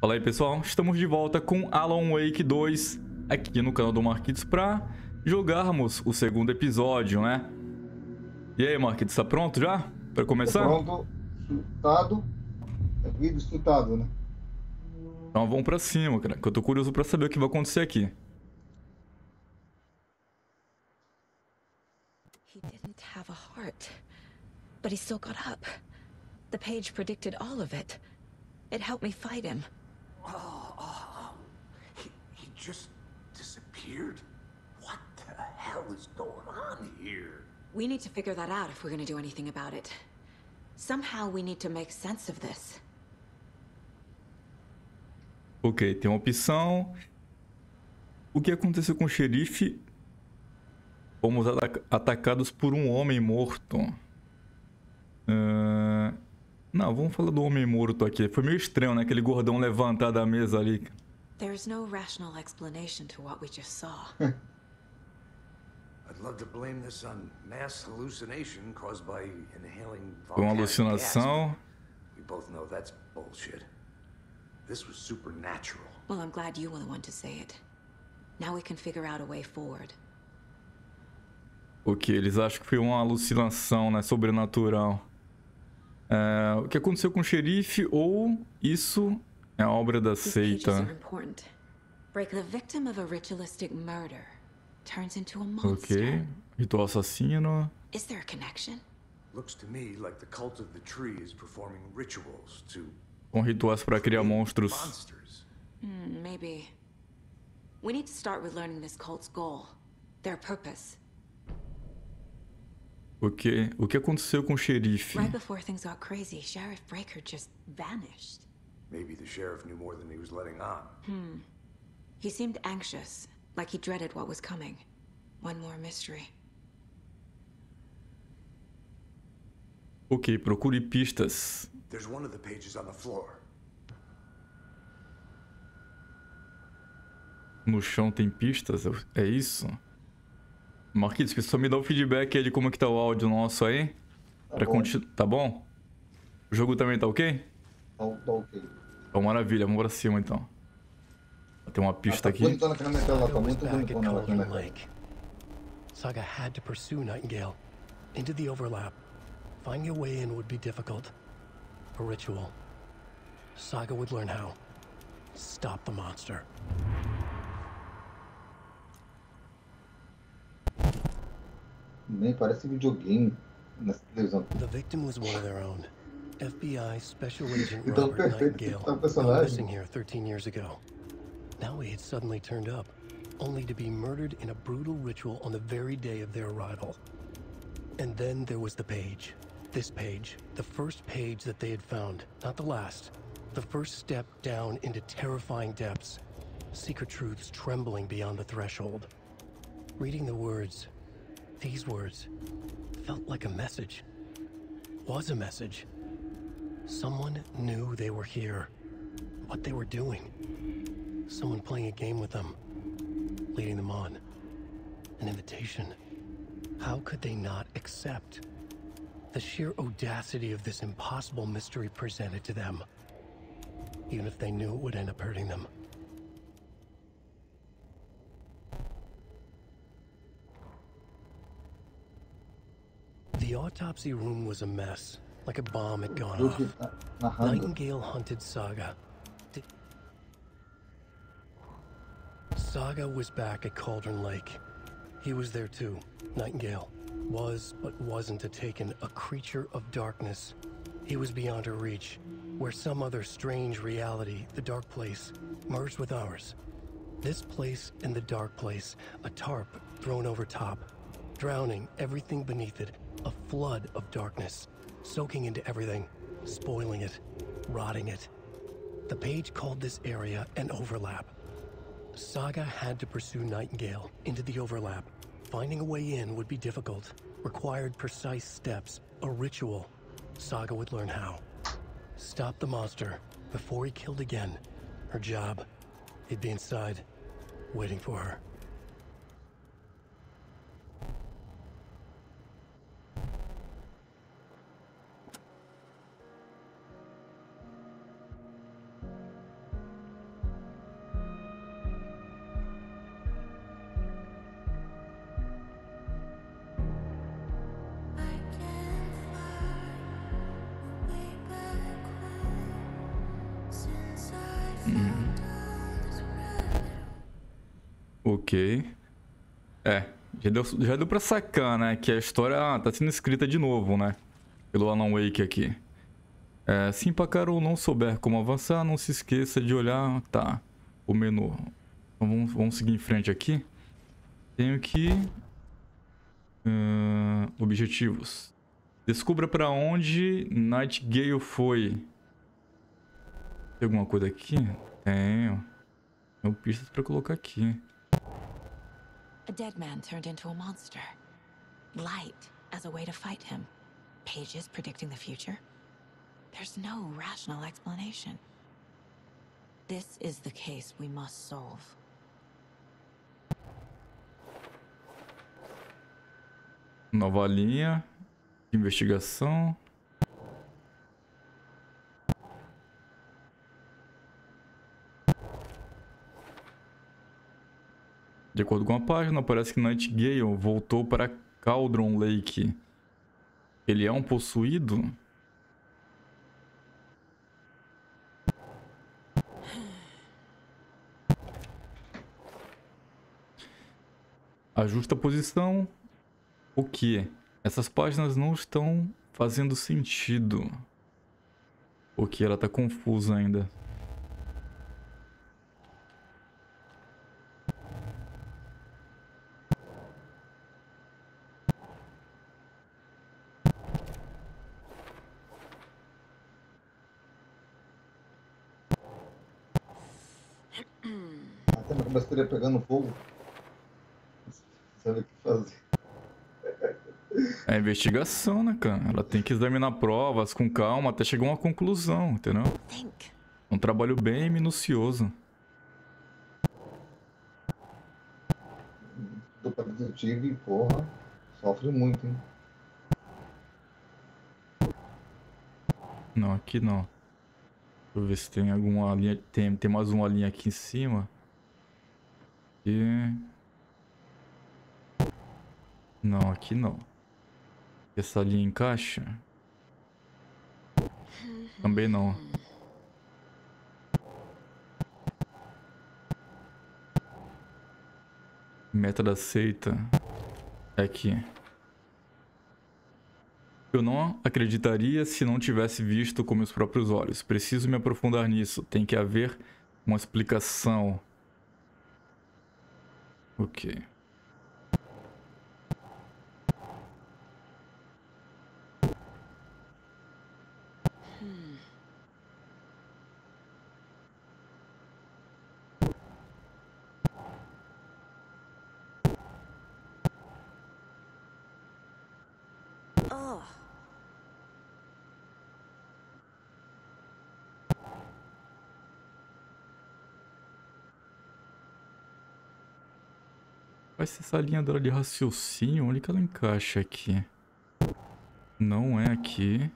Fala aí, pessoal, estamos de volta com Alan Wake 2 aqui no canal do Marquitos para jogarmos o segundo episódio, né? E aí, Marquitos, tá pronto já para Tô começar? pronto, chutado, é vídeo chutado, né? Então vamos pra cima, cara, que eu tô curioso pra saber o que vai acontecer aqui. He didn't have a heart, but he still got up. The page predicted all of it. It helped me fight him. He just disappeared? What the hell is going on here? We need to figure that out if we're gonna do anything about it. Somehow we need to make sense of this. Ok, tem uma opção. O que aconteceu com o xerife? Fomos atacados por um homem morto. Não, vamos falar do homem morto aqui. Foi meio estranho, né? Aquele gordão levantado da mesa ali. There's no rational explanation to what we just saw. I'd love to blame this on mass hallucination caused by inhaling Foi uma volcanic gas. alucinação. We both know that's bullshit. This was supernatural. Well, I'm glad you were the one to say it. Now we can figure out a way forward. Ok, eles acham que foi uma alucinação, né? Sobrenatural. O que aconteceu com o xerife ou isso é a obra da These pages are seita? important. Break the victim of a ritualistic murder turns into a monster. Ok, ritual assassino. Is there a connection? Looks to me like the cult of the tree is performing rituals to Com rituais para criar create monstros. monsters. Maybe. We need to start with learning this cult's goal, their purpose. Ok, o que aconteceu com o xerife? Right before things got crazy, Sheriff Breaker just vanished. Maybe the sheriff knew more than he was letting on. He seemed anxious, like he dreaded what was coming. One more mystery. Ok, procure pistas. There's one of the pages on the floor. No chão tem pistas? É isso? Marquitos, que só me dá o feedback aí de como é que tá o áudio nosso aí. Tá Pra bom. Tá bom? O jogo também tá ok? Tá ok. Então, maravilha, vamos pra cima então. Tem uma pista aqui. Bonitona aqui na minha tela, tá Saga was muito back at bonitona ela aqui na Cauldron minha tela. Lake. Saga had to pursue Nightingale into the overlap. Finding a way in would be difficult. A ritual. Saga would learn how. Stop the monster. Nem parece videogame nessa televisão. The victim was one of their own. FBI Special Agent Então, Robert perfeito, Nightingale, tá o gone personagem. missing here 13 years ago. Now he had suddenly turned up, only to be murdered in a brutal ritual on the very day of their arrival. And then there was the page. This page, the first page that they had found, not the last. The first step down into terrifying depths. Secret truths trembling beyond the threshold. Reading the words, these words, felt like a message. Was a message. Someone knew they were here. What they were doing. Someone playing a game with them. Leading them on. An invitation. How could they not accept? The sheer audacity of this impossible mystery presented to them. Even if they knew it would end up hurting them. The autopsy room was a mess, like a bomb had gone O off. que tá narrando. Nightingale hunted Saga. Saga was back at Cauldron Lake. He was there too. Nightingale was, but wasn't a taken, a creature of darkness. He was beyond her reach, where some other strange reality, the dark place, merged with ours. This place and the dark place, a tarp thrown over top, drowning everything beneath it, a flood of darkness, soaking into everything, spoiling it, rotting it. The page called this area an overlap. Saga had to pursue Nightingale into the overlap. Finding a way in would be difficult, required precise steps, a ritual. Saga would learn how. Stop the monster before he killed again. Her job, he'd be inside, waiting for her. Ok. Já deu pra sacar, né? Que a história tá sendo escrita de novo, né? Pelo Alan Wake aqui. Se empacar ou não souber como avançar, não se esqueça de olhar... Tá. O menu. Então, vamos seguir em frente aqui. Tenho que... objetivos. Descubra pra onde Nightingale foi. Tem alguma coisa aqui? Tenho pistas pra colocar aqui. A dead man turned into a monster. Light as a way to fight him. Pages predicting the future. There's no rational explanation. This is the case we must solve. Nova linha de investigação. De acordo com a página, parece que Nightingale voltou para Cauldron Lake. Ele é um possuído? Ajusta a posição. O que? Essas páginas não estão fazendo sentido. O que? Ela tá confusa ainda. Até minha cabeça estaria pegando fogo. Não sabe o que fazer. É investigação, né, cara? Ela tem que examinar provas com calma até chegar a uma conclusão, entendeu? Think. Um trabalho bem minucioso. Do para detetive, porra, sofre muito, hein? Não, aqui não. Deixa eu ver se tem alguma linha. Tem mais uma linha aqui em cima. E... Não, aqui não. Essa linha encaixa? Também não. Método aceita. É aqui. Eu não acreditaria se não tivesse visto com meus próprios olhos. Preciso me aprofundar nisso. Tem que haver uma explicação. Ok. Oh. Vai ser essa linha dela de raciocínio. Onde que ela encaixa aqui? Não é aqui.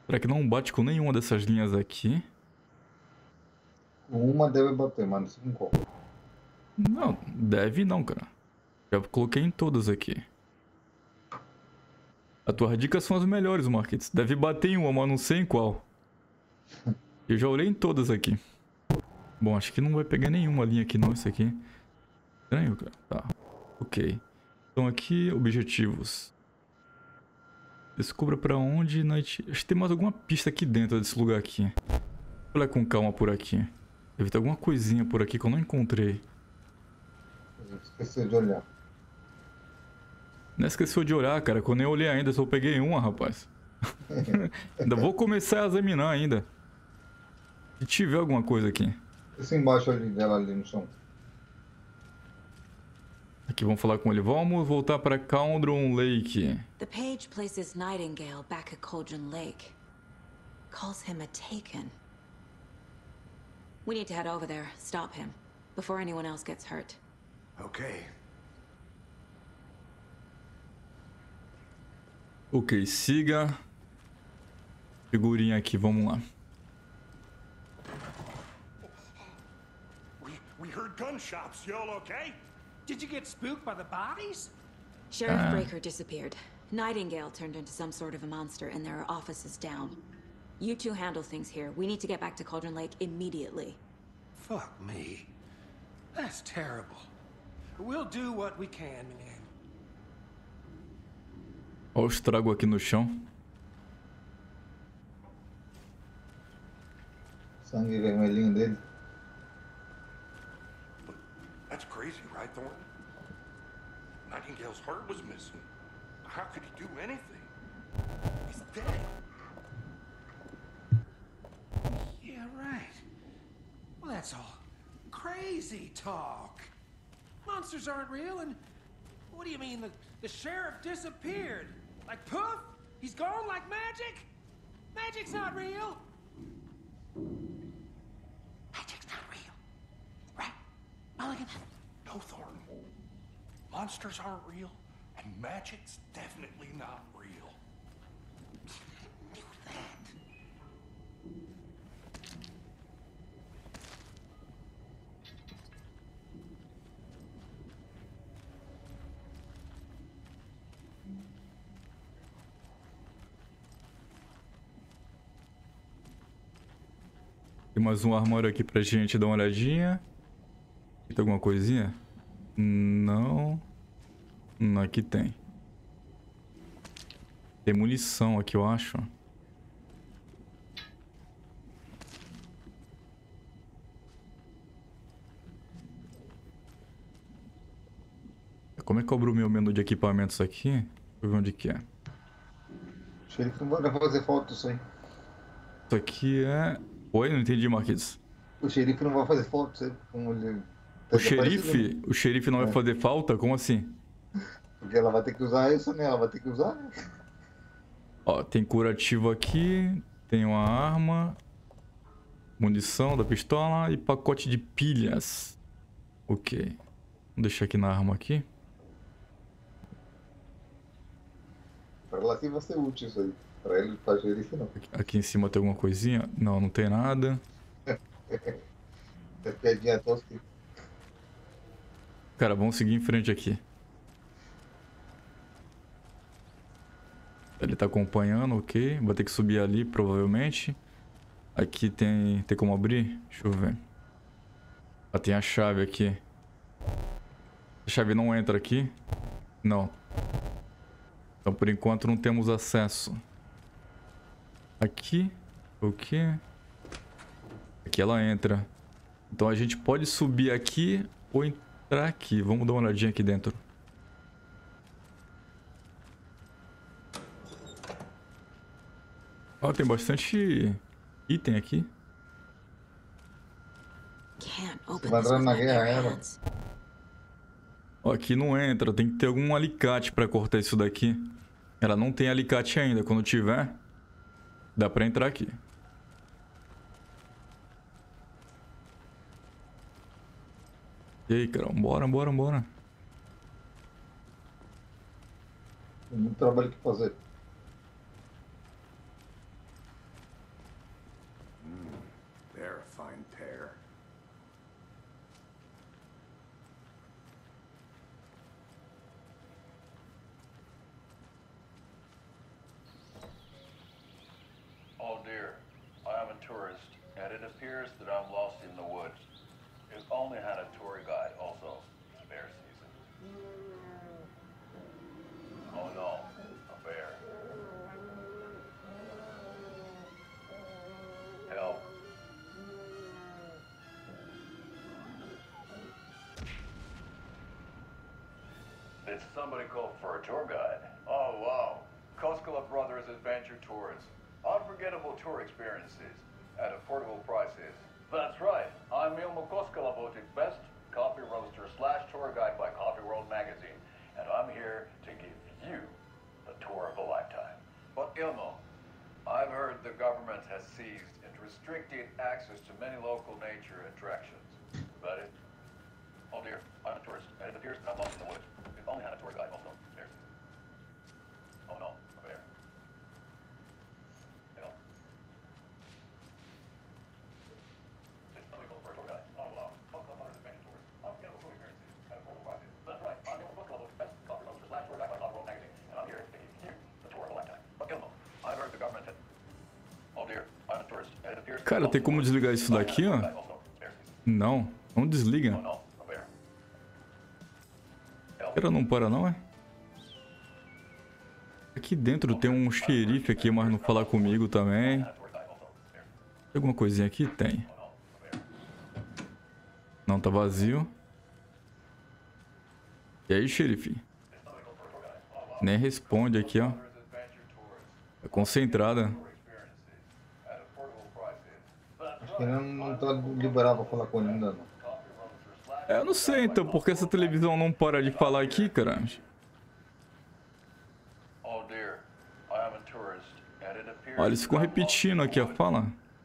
Será que não bate com nenhuma dessas linhas aqui? Uma deve bater, mas não sei com qual. Não, deve não, cara. Já coloquei em todas aqui. As tuas dicas são as melhores, Marquinhos. Deve bater em uma, mas não sei em qual. Eu já olhei em todas aqui. Bom, acho que não vai pegar nenhuma linha aqui não, isso aqui. Estranho, cara. Tá, ok. Então aqui, objetivos. Descubra pra onde... Acho que tem mais alguma pista aqui dentro desse lugar aqui. Olha com calma por aqui. Deve ter alguma coisinha por aqui que eu não encontrei. Esqueci de olhar. Não esqueceu de olhar, cara, que eu nem olhei ainda, só peguei uma, rapaz. Ainda vou começar a examinar ainda. Se tiver alguma coisa aqui. Esse embaixo ali dela, ali no chão. Aqui, vamos falar com ele. Vamos voltar para Cauldron Lake. The page places Nightingale back at Cauldron Lake. Calls him a Taken. We need to head over there, stop him, before anyone else gets hurt. Okay. Ok, siga. Figurinha aqui, vamos lá. We heard gunshots. You all okay? Did you get spooked by the bodies? Sheriff Breaker disappeared. Nightingale turned into some sort of a monster and there are offices down. You two handle things here. We need to get back to Cauldron Lake immediately. Fuck me. That's terrible. We'll do what we can, man. Olha o estrago aqui no chão. Sangue vermelhinho dele. That's crazy, right, Thornton? Nightingale's heart was missing. How could he do anything? He's dead. Yeah, right. Well, that's all crazy talk. Monsters aren't real, and what do you mean the sheriff disappeared? Like poof? He's gone like magic? Magic's not real. Magic's not real. Right? Mulligan? No, Thornton. Monsters aren't real, and magic's definitely not real. I knew that. Tem mais um armário aqui pra gente dar uma olhadinha. Tem alguma coisinha? Não. Aqui tem. Tem munição aqui, eu acho. Como é que eu abro o meu menu de equipamentos aqui? Deixa eu ver onde que é. O xerife não vai fazer foto disso aí. Isso aqui é... Oi, não entendi, Marquinhos. O xerife não vai fazer foto disso aí. Como ele... O xerife não vai fazer falta? Como assim? Porque ela vai ter que usar isso, né? Ela vai ter que usar, né? Ó, tem curativo aqui. Tem uma arma. Munição da pistola e pacote de pilhas. Ok. Vou deixar aqui na arma aqui. Pra ela sim vai ser útil isso aí. Pra ele, pra xerife, não. Aqui em cima tem alguma coisinha? Não, não tem nada. É pedinha tosca. Cara, vamos seguir em frente aqui. Ele tá acompanhando, ok. Vou ter que subir ali, provavelmente. Aqui tem como abrir? Deixa eu ver. Ah, tem a chave aqui. A chave não entra aqui? Não. Então, por enquanto, não temos acesso. Aqui. O quê? Aqui ela entra. Então, a gente pode subir aqui ou entrar aqui. Vamos dar uma olhadinha aqui dentro. Ó, tem bastante item aqui. Você vai entrar na guerra, ela. Ó, aqui não entra, tem que ter algum alicate pra cortar isso daqui. Ela não tem alicate ainda, quando tiver, dá pra entrar aqui. E aí, cara, bora. Tem muito trabalho que fazer. They're a fine pair. Oh dear, I am a tourist, and it appears that I'm lost in the woods. If only had a tour guide also. Bear season. Oh no, a bear. Help. Did somebody call for a tour guide? Oh wow, Koskela Brothers Adventure Tours. Unforgettable tour experiences at affordable prices. That's right. I'm Ilmo Koskela, voted best coffee roaster / tour guide by Coffee World magazine, and I'm here to give you the tour of a lifetime. But Ilmo, I've heard the government has seized and restricted access to many local nature attractions. Is that it? Oh dear, I'm a tourist, and it appears that I'm lost in the woods. If only had a tour guide also. There's... Oh no, a bear. Help. Did somebody call for a tour guide? Oh wow. Koskela Brothers Adventure Tours. Unforgettable tour experiences at affordable prices. That's right. I'm Ilmo Koskela, voted best coffee roaster / tour guide by Coffee World magazine, and I'm here to give Cara, tem como desligar isso daqui, ó? Não, não desliga. Cara, não para não, é? Aqui dentro tem um xerife aqui, mas não fala comigo também. Tem alguma coisinha aqui? Tem. Não, tá vazio. E aí, xerife? Nem responde aqui, ó. É concentrada. Acho que ele não tá liberado pra falar com ele ainda não. É, eu não sei então, porque essa televisão não para de falar aqui, cara. Oh dear, I am a tourist, and it appears Olha, eles ficam repetindo aqui a fala.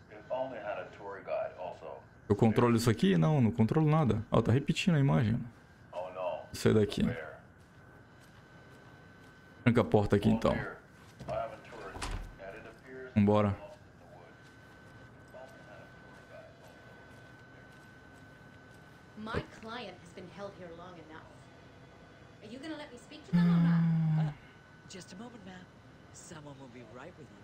it only had a tour guide also. Eu controlo isso aqui? Não, não controlo nada. Ó, tá repetindo a imagem. Oh no. Vou sair daqui. Bear. Tranca a porta aqui então. Dear, I am a tourist, and it appears Vambora. My client has been held here long enough. Are you gonna let me speak to them or not? Just a moment, ma'am. Someone will be right with you.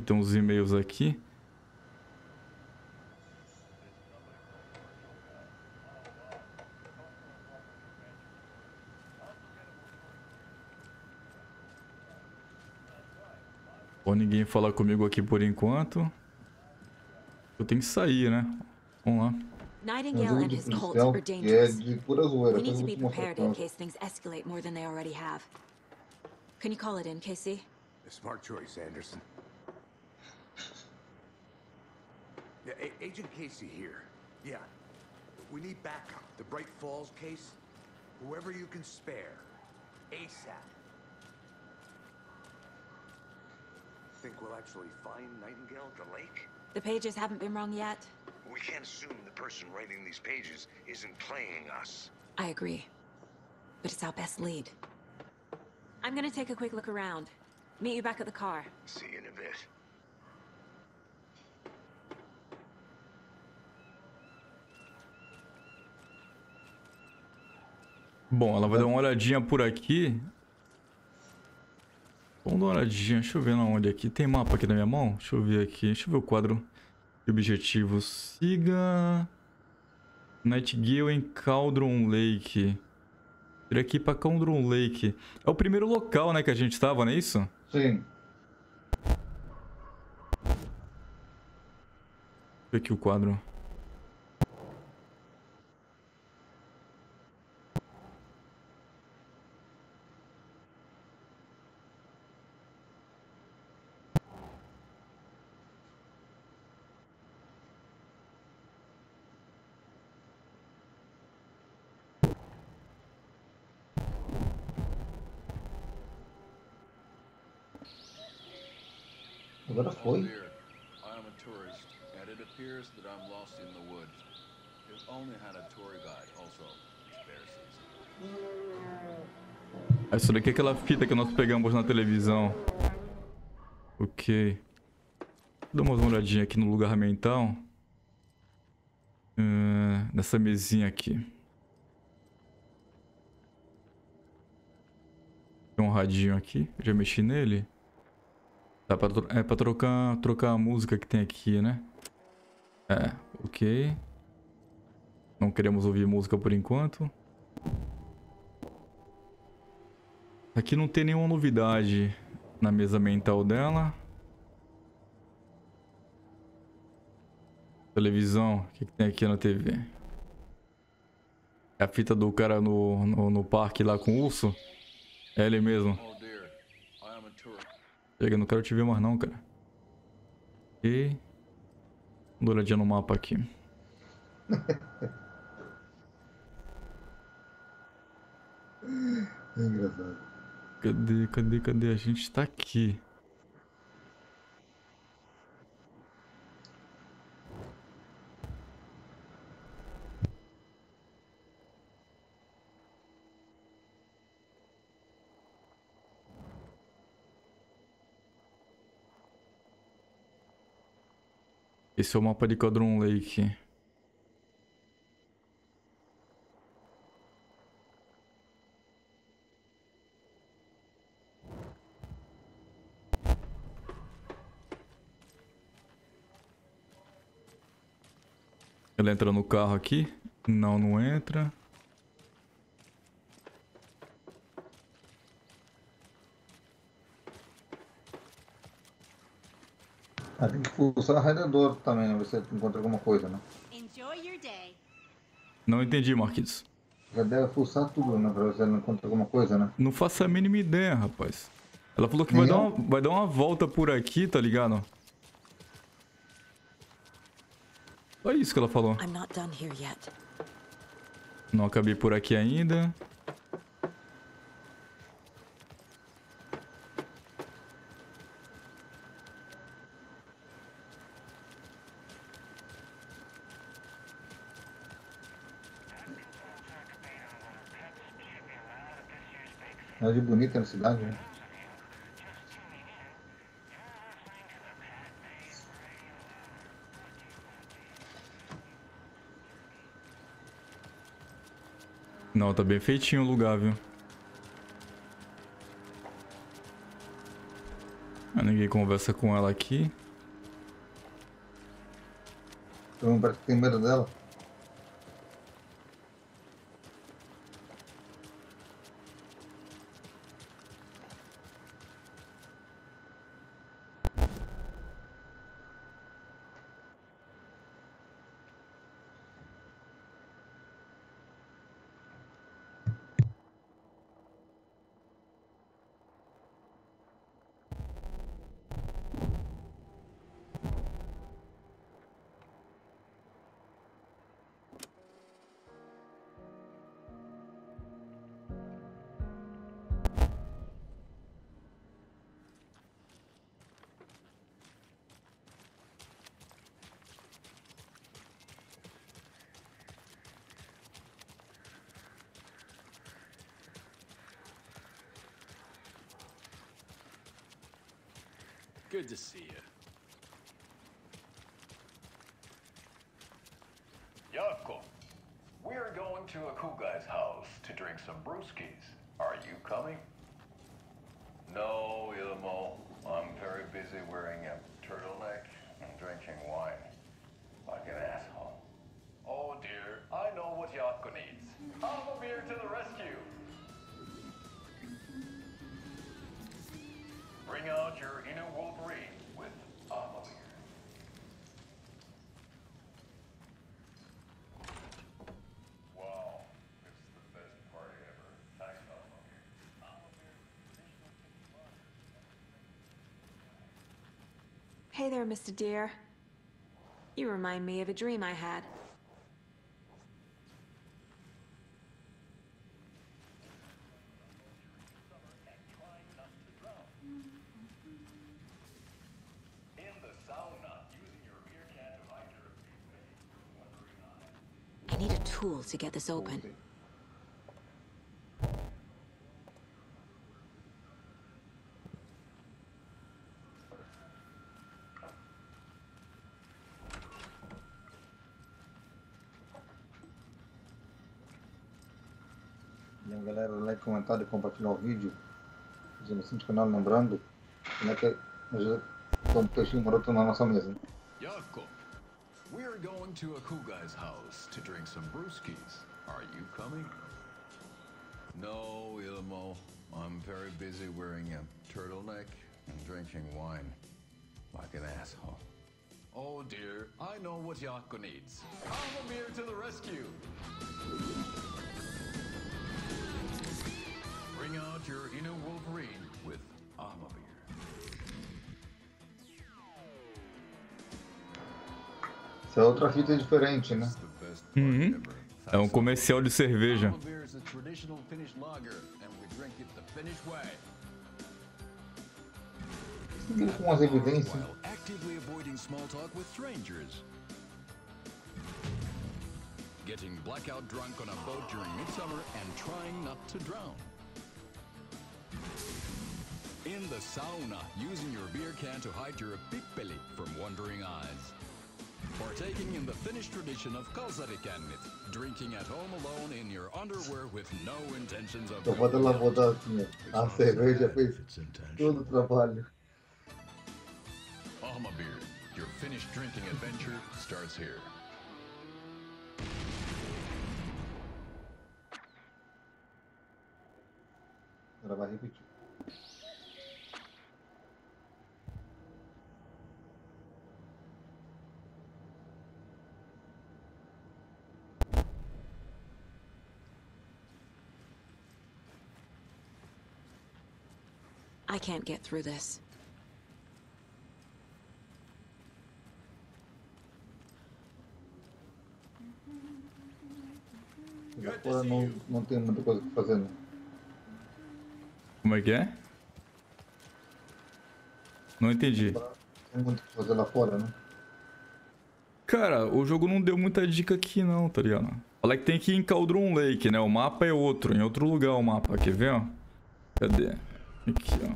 Tem uns e-mails aqui. Ou ninguém fala comigo aqui por enquanto. Eu tenho que sair, né? Vamos lá. Nightingale and his cult Policial, are que é dangerous. de pura zoeira. We need Depois to eu be vou te mostrar prepared in pra case things escalate more than they already have. Can you call it in, Casey? A smart choice, Anderson. Yeah, Agent Casey here. Yeah. We need backup. The Bright Falls case. Whoever you can spare. ASAP. Think we'll actually find Nightingale at the lake? The pages haven't been wrong yet. We can't assume the person writing these pages isn't playing us. I agree. But it's our best lead. I'm gonna take a quick look around. Meet you back at the car. See you in a bit. Bom, ela vai dar uma olhadinha por aqui. Vamos dar uma olhadinha. Deixa eu ver onde aqui. Tem mapa aqui na minha mão? Deixa eu ver aqui. Deixa eu ver o quadro de objetivos. Siga Nightingale em Cauldron Lake. Ir aqui pra Cauldron Lake. É o primeiro local, né, que a gente tava, não é isso? Sim. Deixa eu ver aqui o quadro. Agora Oh foi. dear, I am a tourist, and it appears that I'm lost in the woods. It only had a tour guide also. Bear season. Essa daqui é aquela fita que nós pegamos na televisão. Ok. Vou dar uma olhadinha aqui no lugar mental. Nessa mesinha aqui. Tem um radinho aqui. Eu já mexi nele. Tá pra trocar a música que tem aqui, né? É, ok. Não queremos ouvir música por enquanto. Aqui não tem nenhuma novidade na mesa mental dela. Televisão, o que tem aqui na TV? É a fita do cara no parque lá com o urso? É ele mesmo. Oh dear, I am a tourist. Chega, não quero te ver mais não, cara. E... Vamos dar uma olhadinha no mapa aqui. É engraçado. Cadê? A gente tá aqui. Esse é o mapa de Cauldron Lake. Ela entra no carro aqui? Não, não entra. Tem que pulsar o redor também, né? Ver se encontra alguma coisa, né? Não entendi, Marquinhos. Já deve pulsar tudo, né? Pra ver se ela encontra alguma coisa, né? Não faço a mínima ideia, rapaz. Ela falou que Nem vai dar uma volta por aqui, tá ligado? Só isso que ela falou. I'm not done here yet. Não acabei por aqui ainda. É de bonita na cidade, né? Não, tá bem feitinho o lugar, viu? Ninguém conversa com ela aqui. Todo mundo parece que tem medo dela. Good to see you. Yako, we're going to a cool guy's house to drink some brewskis. Are you coming? No, Ilmo. I'm very busy wearing a turtleneck and drinking wine. Like an asshole. Oh dear, I know what Yako needs. I'm a beer to the rescue. Bring out your inner Wolverine with Armor. Wow, this is the best party ever. Thanks, Armor. Hey there, Mr. Deer. You remind me of a dream I had. I need a tool to get this open. E a galera like, comentar e compartilhar o vídeo. Dizendo assim de canal, lembrando. Como é que nós já temos um peixinho maroto na nossa mesa. Yako, we're going to a cool guy's house to drink some brewskis. Are you coming? No, Ilmo. I'm very busy wearing a turtleneck and drinking wine. Like an asshole. Oh dear, I know what Yako needs. I'm a beer to the rescue. Bring out your inner Wolverine with Armor Beer. Isso é outra fita diferente, né? Uhum. É um comercial de cerveja. Armor Beer is a traditional Finnish lager, and we drink it the Finnish way. Seguindo com umas evidências. While actively avoiding small talk with strangers. Getting blackout drunk on a boat during midsummer and trying not to drown. In the sauna, using your beer can to hide your pippeli from wandering eyes. Partaking in the Finnish tradition of kalsarikännit, drinking at home alone in your underwear with no intentions of Só pode ela botar assim, ó. A cerveja fez todo o trabalho. Armor Beer, your Finnish drinking adventure starts here. Agora vai repetir. I can't get through this. Lá fora não tem muita coisa pra fazer, não. Como é que é? Não entendi. Não tem muito o que fazer lá fora, né? Cara, o jogo não deu muita dica aqui não, tá ligado? Fala que tem que ir em Cauldron Lake, né? O mapa é outro, em outro lugar o mapa. Quer ver, ó? Cadê? Aqui, ó.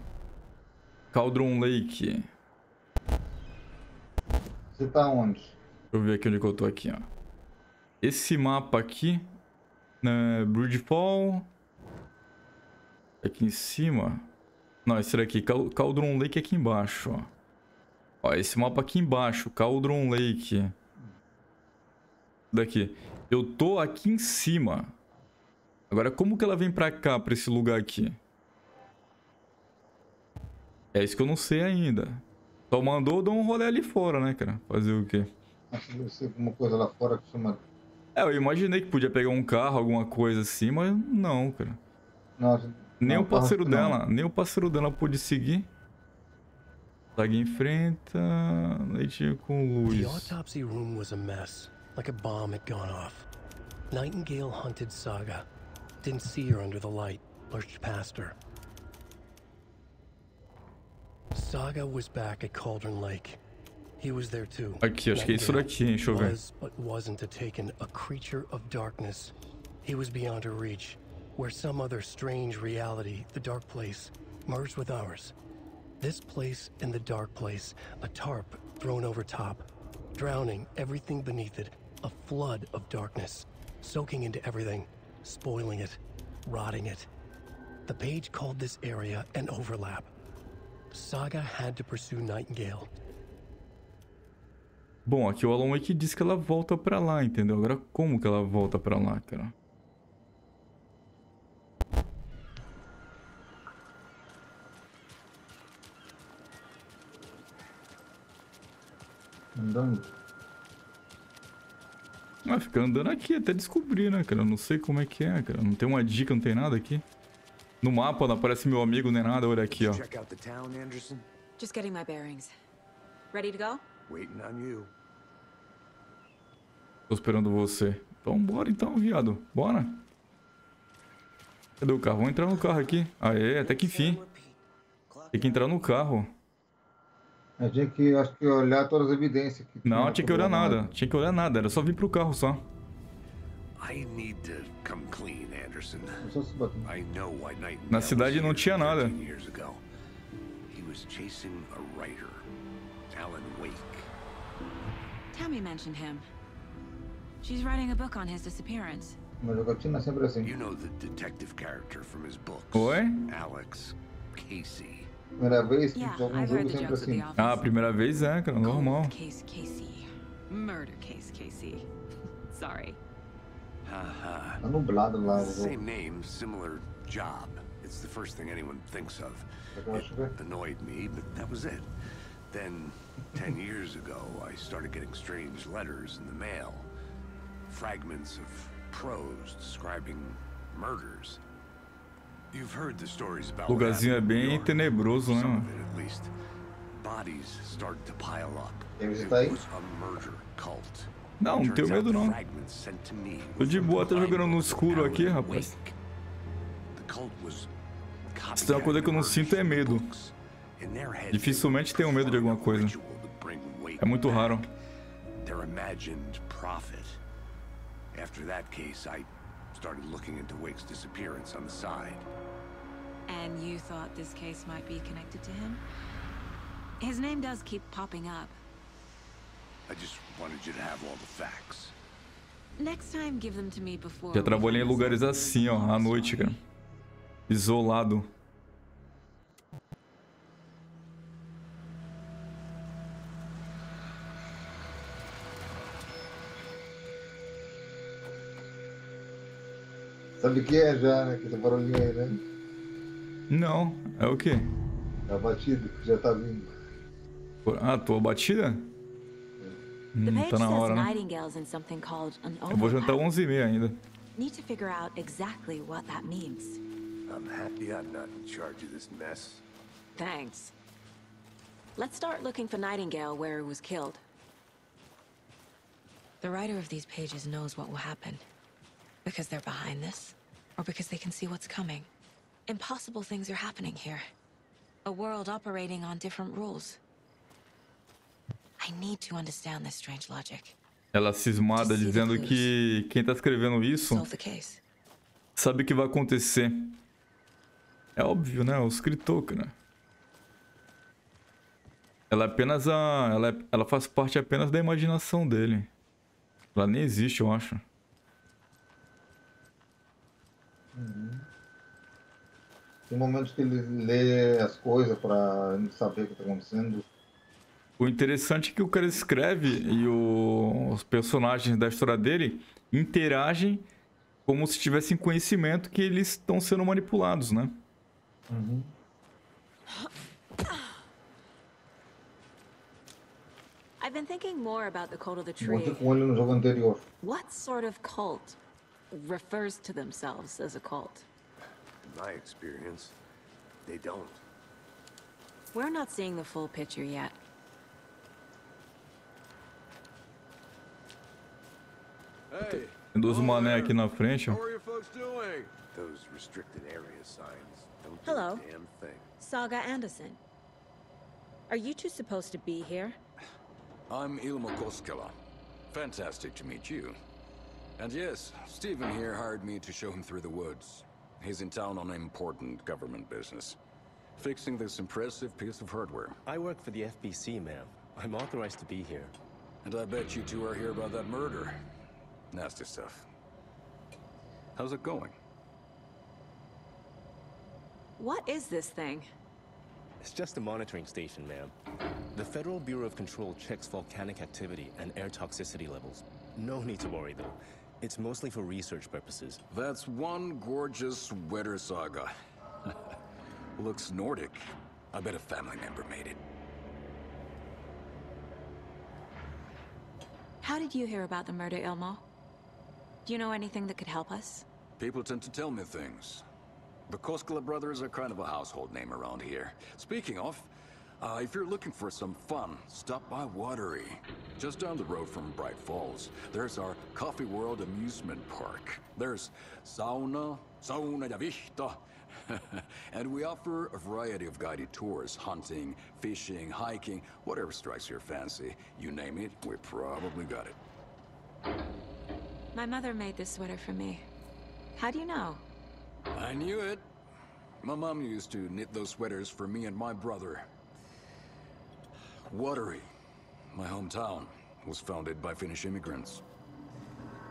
Cauldron Lake. Você tá onde? Deixa eu ver aqui onde que eu tô aqui, ó. Esse mapa aqui, né? Bridgefall. Aqui em cima. Não, esse daqui, Cauldron Lake aqui embaixo, ó. Ó, esse mapa aqui embaixo, Cauldron Lake. Daqui. Eu tô aqui em cima. Agora, como que ela vem pra cá, pra esse lugar aqui? É isso que eu não sei ainda. Só mandou dar um rolê ali fora, né, cara? Fazer o quê? Acho que deve ser alguma coisa lá fora que chama... É, eu imaginei que podia pegar um carro, alguma coisa assim, mas não, cara. Não, Nem não, o parceiro carro, dela, nem o parceiro dela pôde seguir. Segue em frente, leite com luz. The autopsy room was a mess, like a bomb had gone off. Nightingale hunted Saga. Didn't see her under the light, lurched past her. Saga was back at Cauldron Lake. He was there too. Aqui, acho que é isso daqui, hein? Deixa eu ver. Was, but wasn't a taken, a creature of darkness. He was beyond her reach, where some other strange reality, the dark place, merged with ours. This place and the dark place, a tarp thrown over top, drowning everything beneath it, a flood of darkness, soaking into everything, spoiling it, rotting it. The page called this area an overlap. Saga had to pursue Nightingale. Bom, aqui o Alan Wake diz que ela volta pra lá, entendeu? Agora como que ela volta pra lá, cara? Andando. Ah, fica andando aqui até descobrir, né, cara? Eu não sei como é que é, cara. Não tem uma dica, não tem nada aqui. No mapa não aparece meu amigo nem nada, olha aqui, ó. Check out the town, Anderson. Just getting my bearings. Ready to go? Waiting on you. Tô esperando você. Então bora então, viado. Bora. Cadê o carro? Vamos entrar no carro aqui. Aê, até que enfim. Tem que entrar no carro. A gente que acho que olhar todas as evidências. Não, tinha que olhar nada. Tinha que olhar nada. Era só vir pro carro só. I need to come clean, Anderson. Só se bater. I know why Nightingale Na cidade was não here tinha nada. 13 years ago. He was chasing a writer, Alan Wake. Tammy mentioned him. She's writing a book on his disappearance. Uma jogatina é sempre assim. You know the detective character from his books. Oi? Alex Casey. Primeira vez que Yeah, joga I've jogo heard the sempre jokes at assim. the office. Ah, a primeira vez é, cara. Normal. Cold case Casey. Murder case Casey. Sorry. Haha. Tá nublado lá o jogo. Same name, similar job. It's the first thing anyone thinks of. Eu acho que It annoyed me, but that was it. Then, 10 years ago, I started getting strange letters in the mail. Fragments of prose describing murders. You've heard the stories about O what lugarzinho é happened in New bem York. tenebroso, né, Some mano? of it, at least. Bodies started to pile up. Quer It visitar aí? was a murder cult. Não, não tenho Turns medo out the não. fragments sent to me Tô de were boa, from tá jogando no books escuro of aqui, Alan rapaz. Wake. The cult was Se tem uma coisa que eu não sinto é medo. Dificilmente tenho medo de alguma coisa. É muito raro. Their imagined prophet. After that case, I started looking into Wake's disappearance on the side. And you thought this case might be connected to him? His name does keep popping up. I just wanted you to have all the facts. Next time, give them to me before. Já trabalhei em lugares assim, ó, à noite, cara. Isolado. Sabe o que é já, né? Que esse barulhinho aí, né? Não, é o quê? Tá batido, já tá vindo. Ah, tua batida? The page Tá na says hora, né? Nightingale's in something called an Eu vou jantar overlap. 11h30 ainda. Need to figure out exactly what that means. I'm happy I'm not in charge of this mess. Thanks. Let's start looking for Nightingale where he was killed. The writer of these pages knows what will happen. Because they're behind this, or because they can see what's coming. Impossible things are happening here. A world operating on different rules. I need to understand this strange logic. Ela cismada dizendo que quem tá escrevendo isso Solve the case. sabe o que vai acontecer. É óbvio, né? O escritor, cara. Ela é apenas a... Ela faz parte apenas da imaginação dele. Ela nem existe, eu acho. Tem momentos que ele lê as coisas pra saber o que tá acontecendo. O interessante é que o cara escreve e os personagens da história dele interagem como se tivessem conhecimento que eles estão sendo manipulados, né? I've been thinking more about the cult of the Encontrei tree. com ele no jogo anterior. What sort of cult refers to themselves as a cult? In my experience, they don't. We're not seeing the full picture yet. Hey, Tem duas mané aqui na frente, how ó. are you folks doing? Those restricted area signs don't do Hello. a damn thing. Saga Anderson. Are you two supposed to be here? I'm Ilmo Koskela. Fantastic to meet you. And yes, Stephen here hired me to show him through the woods. He's in town on important government business. Fixing this impressive piece of hardware. I work for the FBC, ma'am. I'm authorized to be here. And I bet you two are here about that murder. Nasty stuff. How's it going? What is this thing? It's just a monitoring station, ma'am. The Federal Bureau of Control checks volcanic activity and air toxicity levels. No need to worry, though. It's mostly for research purposes. That's one gorgeous weather saga. Looks Nordic. I bet a family member made it. How did you hear about the murder, Ilmo? Do you know anything that could help us? People tend to tell me things. The Koskela brothers are kind of a household name around here. Speaking of, if you're looking for some fun, stop by Watery. Just down the road from Bright Falls, there's our Coffee World amusement park. There's sauna ja vihta. And we offer a variety of guided tours, hunting, fishing, hiking, whatever strikes your fancy. You name it, we probably got it. My mother made this sweater for me. How do you know? I knew it. My mom used to knit those sweaters for me and my brother. Watery, my hometown, was founded by Finnish immigrants.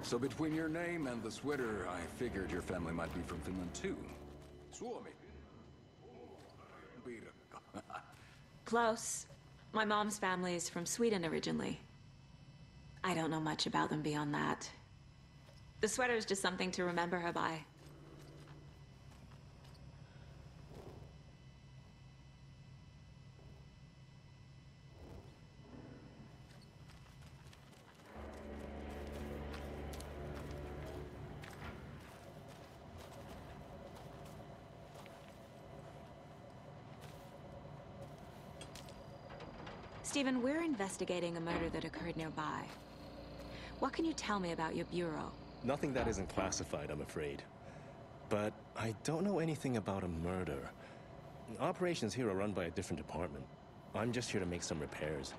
So between your name and the sweater, I figured your family might be from Finland too. Suomi. Close. My mom's family is from Sweden originally. I don't know much about them beyond that. The sweater is just something to remember her by. Stephen, we're investigating a murder that occurred nearby. What can you tell me about your bureau? Nothing that isn't classified, I'm afraid. But I don't know anything about a murder. Operations here are run by a different department. I'm just here to make some repairs.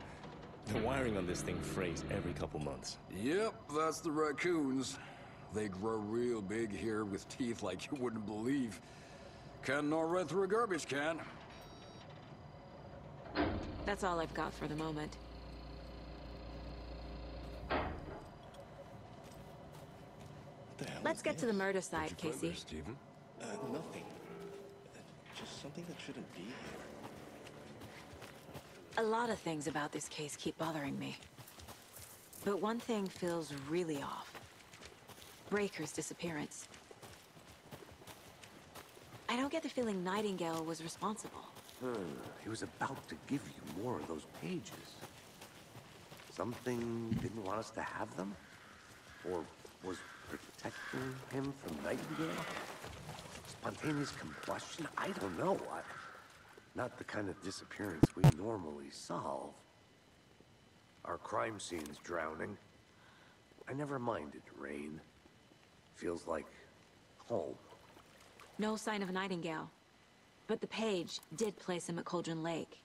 The wiring on this thing frays every couple months. Yep, that's the raccoons. They grow real big here with teeth like you wouldn't believe. Can't nor run through a garbage can. That's all I've got for the moment. Let's get to the murder site, Casey. Stephen? Nothing. Just something that shouldn't be here. A lot of things about this case keep bothering me. But one thing feels really off. Breaker's disappearance. I I don't get the feeling Nightingale was responsible. He was about to give you more of those pages. Something didn't want us to have them? Or was protecting him from Nightingale? Spontaneous combustion? I don't know. Not the kind of disappearance we normally solve. Our crime scene's drowning. I never minded rain. Feels like home. No sign of Nightingale. But the page did place him at Cauldron Lake,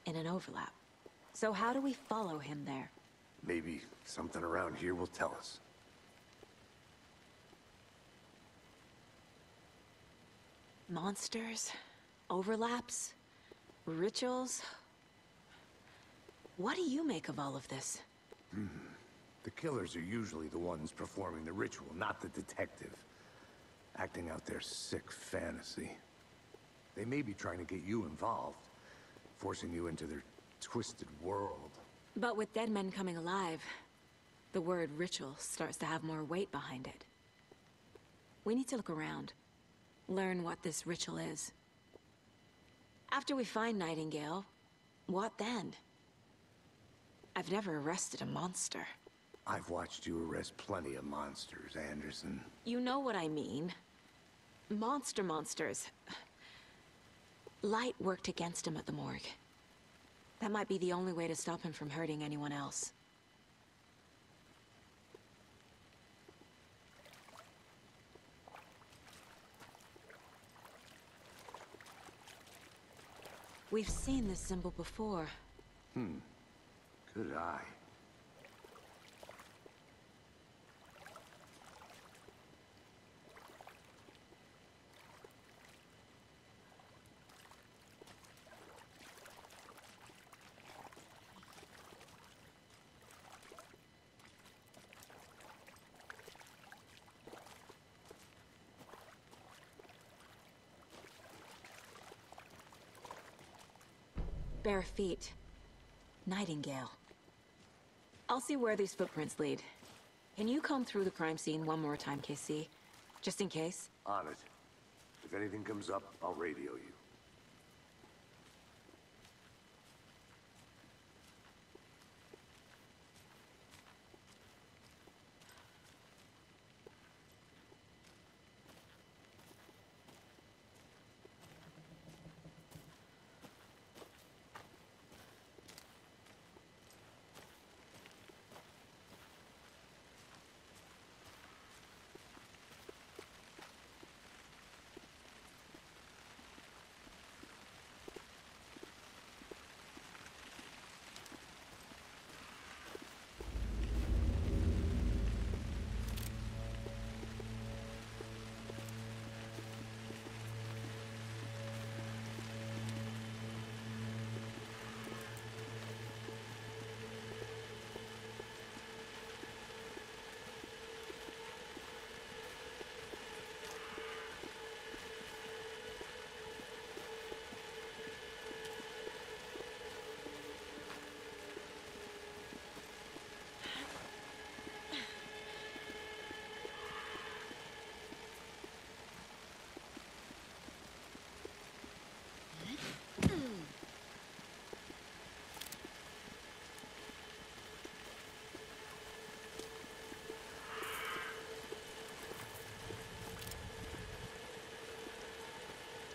in an overlap. So how do we follow him there? Maybe something around here will tell us. Monsters? Overlaps? Rituals? What do you make of all of this? The killers are usually the ones performing the ritual, not the detective. Acting out their sick fantasy. They may be trying to get you involved, forcing you into their twisted world. But with dead men coming alive, the word ritual starts to have more weight behind it. We need to look around. Learn what this ritual is. After we find Nightingale, what then? I've never arrested a monster. I've watched you arrest plenty of monsters, Anderson. You know what I mean. Monsters. Light worked against him at the morgue. That might be the only way to stop him from hurting anyone else. We've seen this symbol before. Good eye. Bare feet. Nightingale. I'll see where these footprints lead. Can you comb through the crime scene one more time, KC? Just in case? On it. If anything comes up, I'll radio you.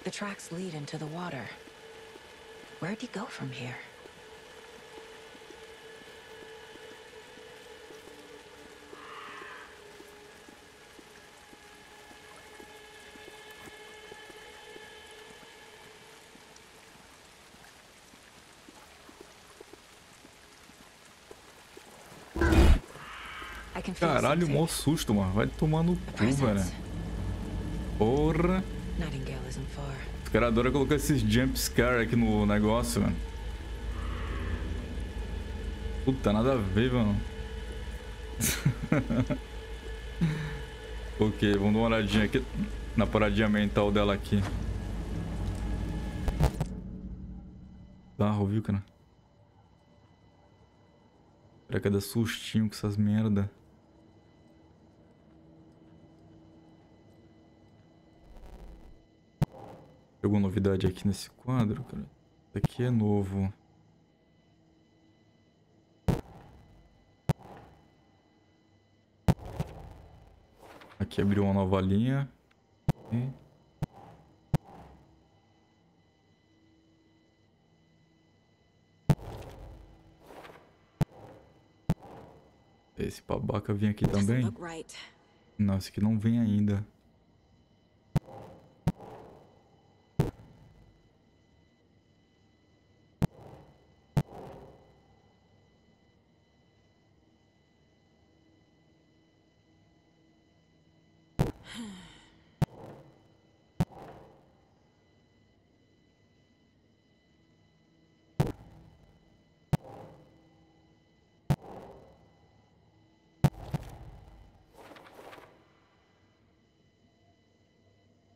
The tracks lead into the water. Where'd he go from here? I can feel Caralho, something. mó susto, mano. Vai tomar no cu, velho. Porra. Nightingale isn't far. Os caras adoram colocar esses jump scare aqui no negócio, mano. Puta, nada a ver, mano. Ok, vamos dar uma olhadinha aqui na paradinha mental dela aqui. Tá, ouviu, cara? Será que é dar sustinho com essas merda? Alguma novidade aqui nesse quadro, cara? Isso aqui é novo. Aqui abriu uma nova linha. E... esse babaca vem aqui também? Não, esse aqui não vem ainda.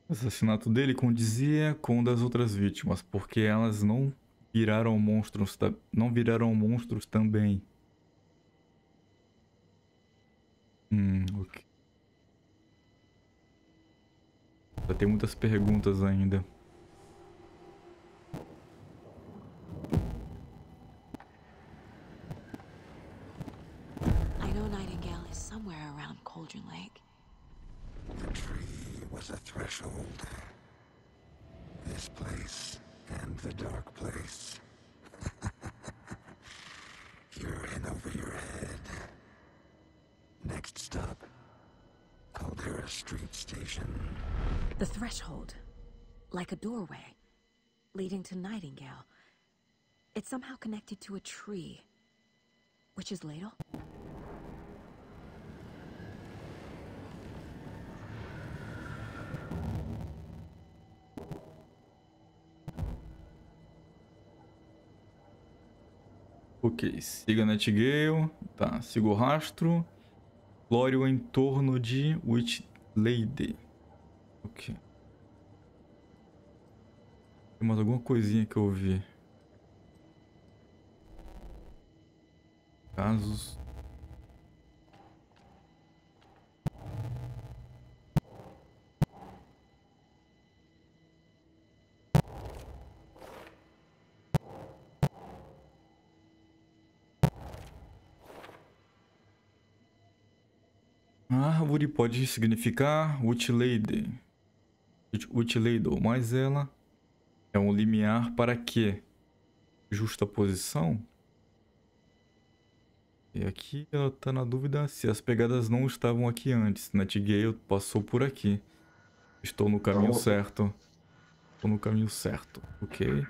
O assassinato dele condizia com o das outras vítimas, porque elas não viraram monstros, não viraram monstros também. Ok. Tem muitas perguntas ainda. I know Nightingale is somewhere around Cauldron Lake. The tree was a threshold. This place and the dark place. You're in over your head. Next stop, Caldera Street Station. The threshold. Like a doorway. Leading to Nightingale. It's somehow connected to a tree. Witch's Ladle? Ok, siga Nightingale. Tá, siga o rastro. Explore o entorno de Witch Lady. Ok. Tem mais alguma coisinha que eu vi? Casos. A árvore pode significar Witch Lady. Witch Ladle, mas ela é um limiar para quê? Justaposição? E aqui ela tá na dúvida se as pegadas não estavam aqui antes. Nightingale passou por aqui. Estou no caminho certo. Estou no caminho certo, ok?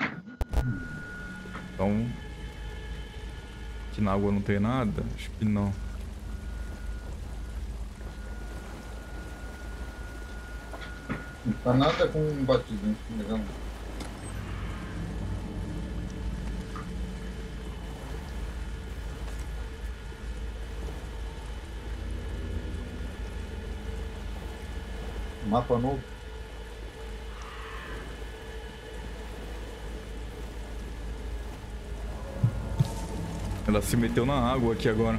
Então... aqui na água não tem nada? Acho que não. Não tá nada com um batidinho, legal. Mapa novo. Ela se meteu na água aqui agora.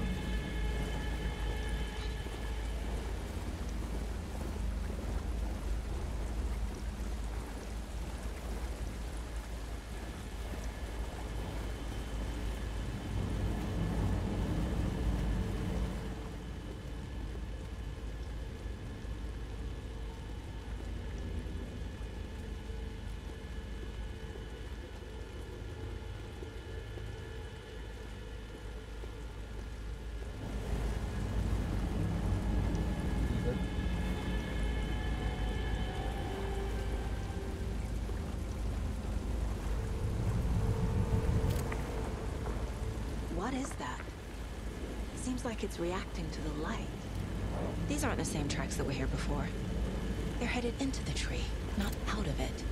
What is that? Seems like it's reacting to the light. These aren't the same tracks that were here before. They're headed into the tree, not out of it.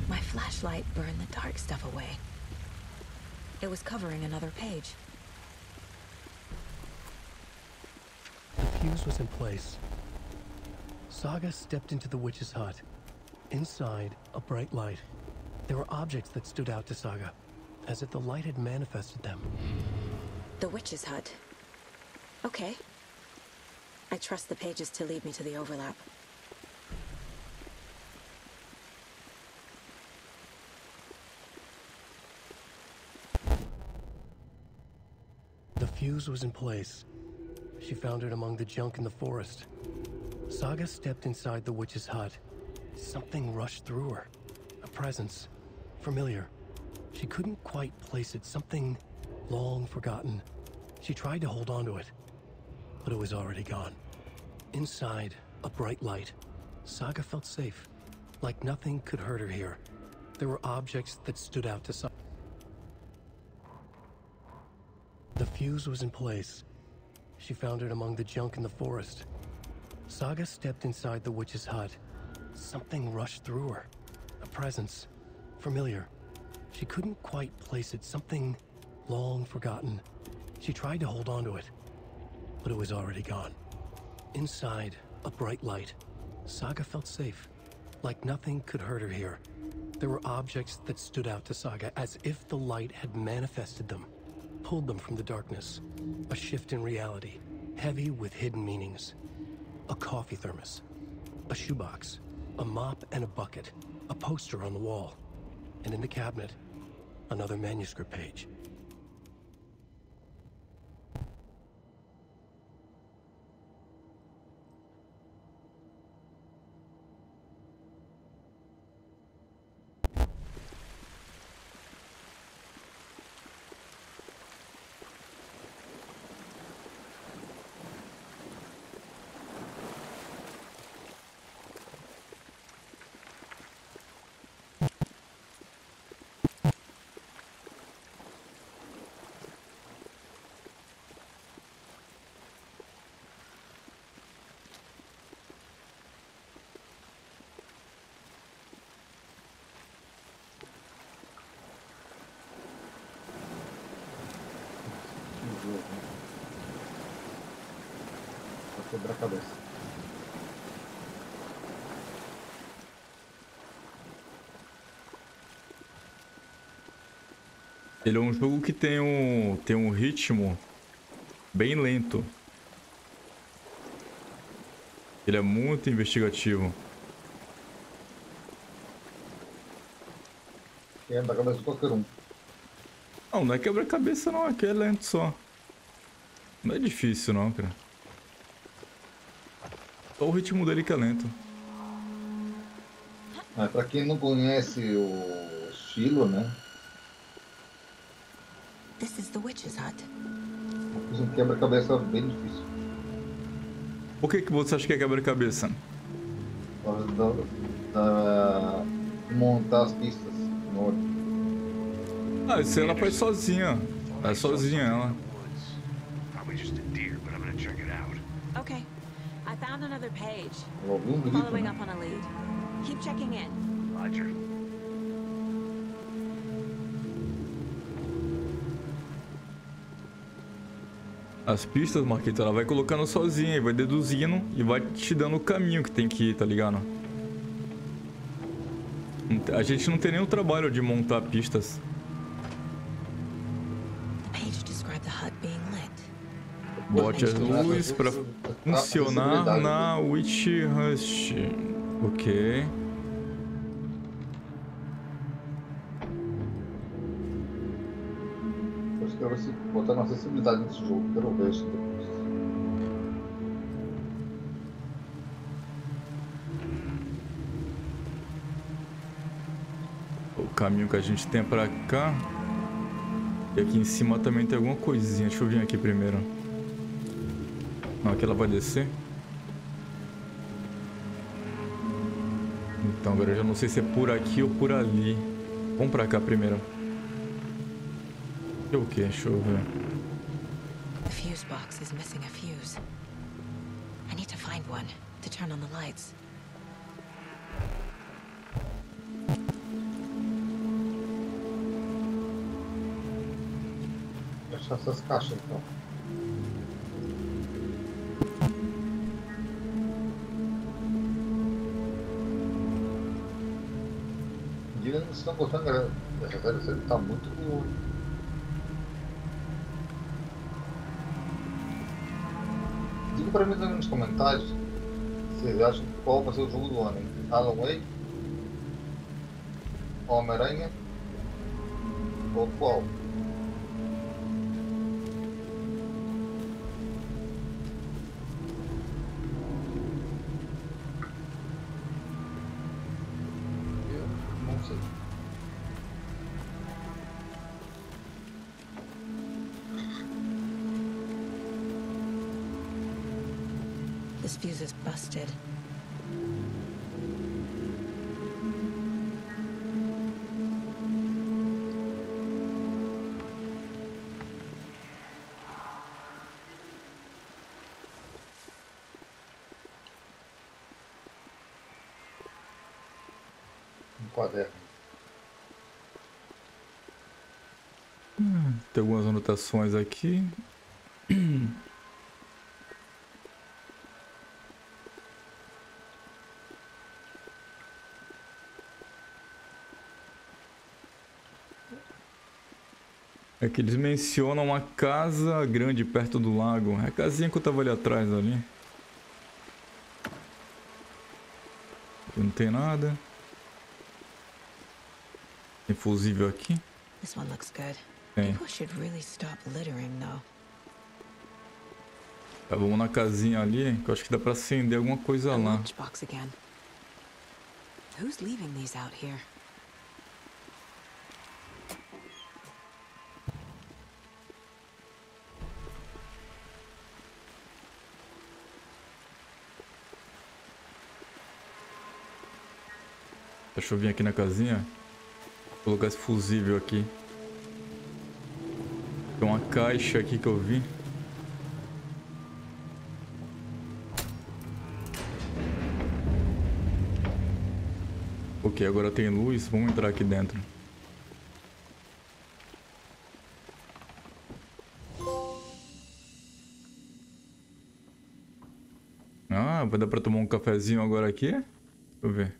My flashlight burned the dark stuff away. It was covering another page. The fuse was in place. Saga stepped into the witch's hut. Inside, a bright light. There were objects that stood out to Saga, as if the light had manifested them. The witch's hut. Okay. I trust the pages to lead me to the overlap. The fuse was in place. She found it among the junk in the forest. Saga stepped inside the witch's hut. Something rushed through her. A presence. Familiar. She couldn't quite place it. Something long forgotten. She tried to hold on to it, but it was already gone. Inside, a bright light. Saga felt safe. Like nothing could hurt her here. There were objects that stood out to Saga. The fuse was in place. She found it among the junk in the forest. Saga stepped inside the witch's hut. Something rushed through her. A presence. Familiar. She couldn't quite place it. Something long forgotten. She tried to hold on to it, but it was already gone. Inside, a bright light. Saga felt safe. Like nothing could hurt her here. There were objects that stood out to Saga as if the light had manifested them. Pulled them from the darkness. A shift in reality, heavy with hidden meanings. A coffee thermos, a shoebox, a mop and a bucket, a poster on the wall, and in the cabinet, another manuscript page. Pra quebrar a cabeça. Ele é um jogo que tem um ritmo bem lento. Ele é muito investigativo. Quebra a cabeça de qualquer um. Não, não é quebra-cabeça não, aqui é lento só. Não é difícil não, cara. Só o ritmo dele que é lento. Mas pra quem não conhece o estilo, né? This is the witch's hut. Fiz um quebra-cabeça bem difícil. Por que você acha que é quebra-cabeça? Por causa da montar as pistas no ordem. Ah, isso ela faz sozinha. É sozinha ela. Okay. I found another page. Grito, Following né? up on a lead. Keep checking in. Roger. As pistas, Marquito, ela vai colocando sozinha e vai deduzindo e vai te dando o caminho que tem que ir, tá ligado? A gente não tem nenhum trabalho de montar pistas. The page described the hut being lit. Bote as luzes pra funcionar na Witch Rust. Ok. Eu acho que eu vou botar uma acessibilidade nesse jogo. Quero ver isso depois. O caminho que a gente tem pra cá. E aqui em cima também tem alguma coisinha. Deixa eu vir aqui primeiro. Não, aqui ela vai descer. Então agora eu já não sei se é por aqui ou por ali. Vamos pra cá primeiro. O que? Deixa eu ver. The fuse box is missing a fuse. I need to find one to turn on the lights. Vou achar essas caixas então. Vocês estão gostando dessa série? Você tá muito. Diga pra mim também nos comentários se vocês acham qual vai ser o jogo do ano, hein? Alan Wake, Homem-Aranha ou qual? Eu não sei. This fuse is busted. Um quaderno. Tem algumas anotações aqui. É que eles mencionam uma casa grande perto do lago. É a casinha que eu tava ali atrás ali. Aqui não tem nada. Tem fusível aqui. This one looks good. Tem. People should really stop littering, though. Tá, vamos na casinha ali, que eu acho que dá pra acender alguma coisa A lá. lunchbox again. Who's leaving these out here? Deixa eu vir aqui na casinha. Vou colocar esse fusível aqui. Tem uma caixa aqui que eu vi. Ok, agora tem luz. Vamos entrar aqui dentro. Ah, vai dar pra tomar um cafezinho agora aqui? Deixa eu ver.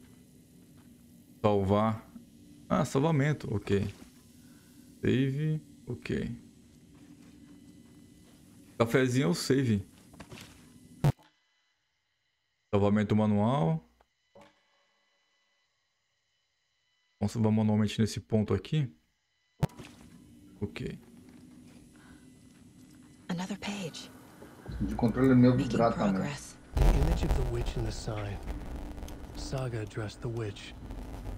Salvar. Ah, salvamento. Ok. Save. Ok. Cafezinho é o save. Salvamento manual. Vamos salvar manualmente nesse ponto aqui. Ok. Another page. De controle meu Making vibrar também. progress. The image of the witch in the sign. Saga addressed the witch.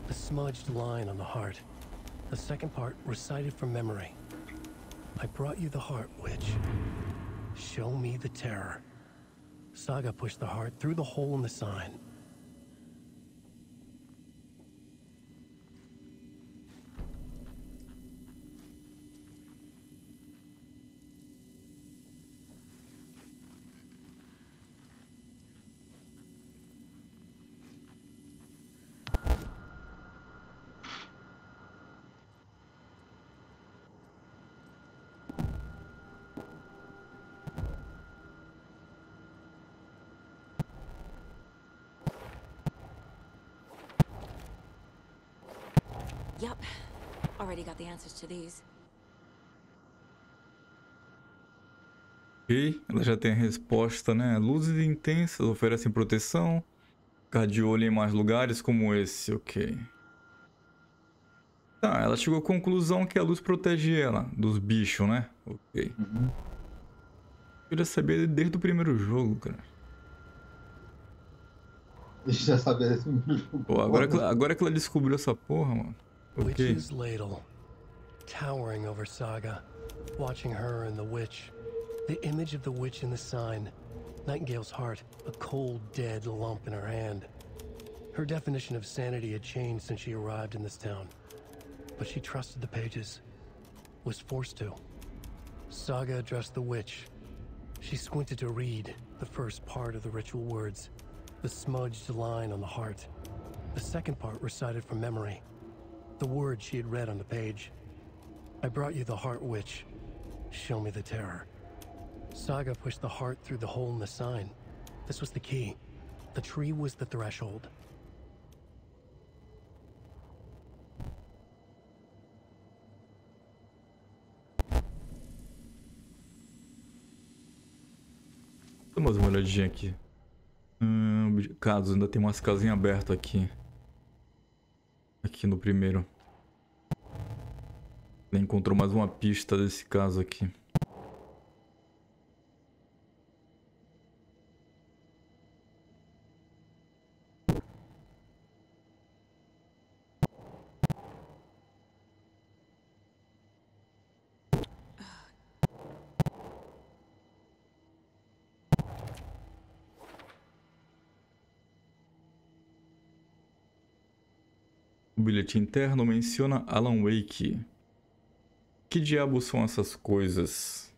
The smudged line on the heart. The second part recited from memory. I brought you the heart, witch. Show me the terror. Saga pushed the heart through the hole in the sign. Yup. Already got the answers to these. Ok, ela já tem a resposta, né? Luzes intensas oferecem proteção. Ficar de olho em mais lugares como esse, ok. Tá, ela chegou à conclusão que a luz protege ela dos bichos, né? Ok. Uhum. Queria saber desde o primeiro jogo, cara. Deixa eu saber desse jogo. Pô, agora que ela descobriu essa porra, mano. Ok. Witch's ladle, towering over Saga, watching her and the witch. The image of the witch in the sign. Nightingale's heart, a cold, dead lump in her hand. Her definition of sanity had changed since she arrived in this town. But she trusted the pages. Was forced to. Saga addressed the witch. She squinted to read the first part of the ritual words. The smudged line on the heart. The second part recited from memory. The words she had read on the page. I brought you the heart, witch. Show me the terror. Saga pushed the heart through the hole in the sign. This was the key. The tree was the threshold. Dá mais uma olhadinha aqui. Casos, ainda tem umas casinhas abertas aqui. Aqui no primeiro. Ele encontrou mais uma pista desse caso aqui. O bilhete interno menciona Alan Wake. Que diabos são essas coisas?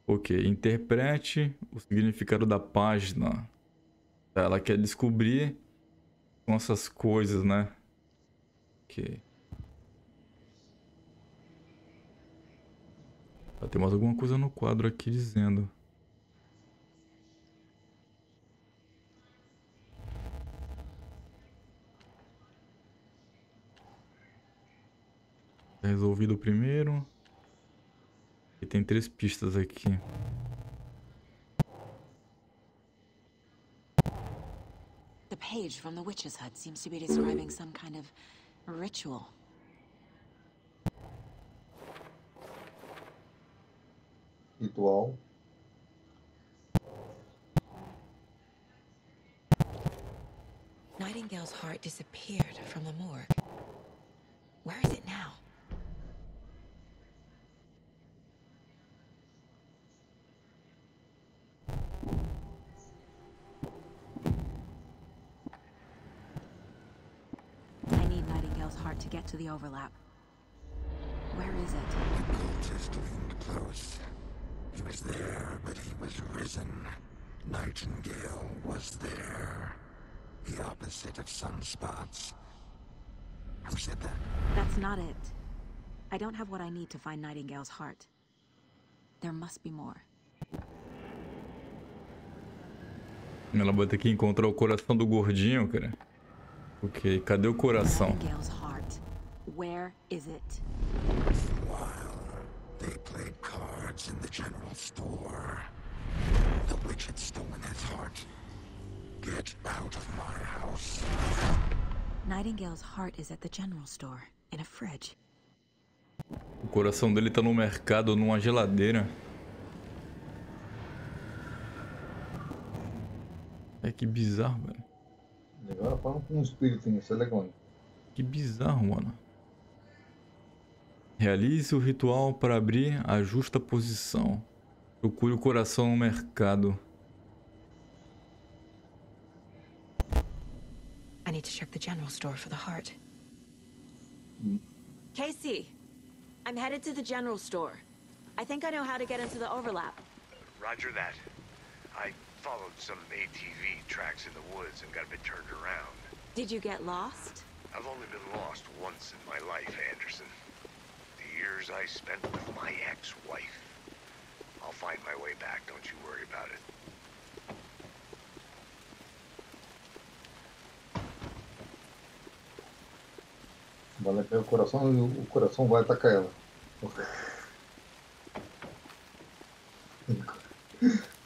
Ok, interprete o significado da página. Ela quer descobrir com essas coisas, né? Ok. Tem mais alguma coisa no quadro aqui dizendo. Tá resolvido o primeiro. E tem 3 pistas aqui. The page from the witch's hut seems to be describing some kind of ritual. Ritual. Nightingale's heart disappeared from the morgue. Where is it now? I need Nightingale's heart to get to the overlap. Where is it? The cultist leaned close. He was there, but he was risen. Nightingale was there. The opposite of sunspots. Who said that? That's not it. I don't have what I need to find Nightingale's heart. There must be more. Ela vai ter que encontrar o coração do gordinho, cara. Ok, cadê o coração? Nightingale's heart. Where is it? While they played cards in the general store, the witch had stolen his heart. Get out of my house. Nightingale's heart is at the general store, in a fridge. O coração dele tá no mercado, numa geladeira. É que bizarro, velho. Agora falando com um espírito nisso, é legal. Que bizarro, mano. Realize o ritual para abrir a justa posição. Procure o coração no mercado. I need to check the general store for the heart. Casey, I'm headed to the general store. I think I know how to get into the overlap. Roger that. I followed some ATV tracks in the woods and got a bit turned around. Did you get lost? I've only been lost once in my life, Anderson. The years I spent with my ex-wife. I'll find my way back, don't you worry about it. Vai pegar o coração e o coração vai atacar ela.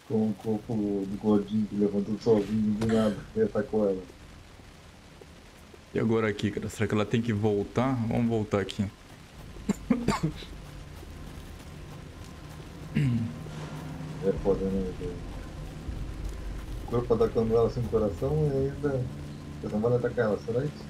Com o corpo do gordinho que levantou sozinho, do nada, e atacou ela. E agora aqui, cara? Será que ela tem que voltar? Vamos voltar aqui. É foda, né? O corpo atacando ela sem coração e ainda... Você não vai atacar ela, será isso?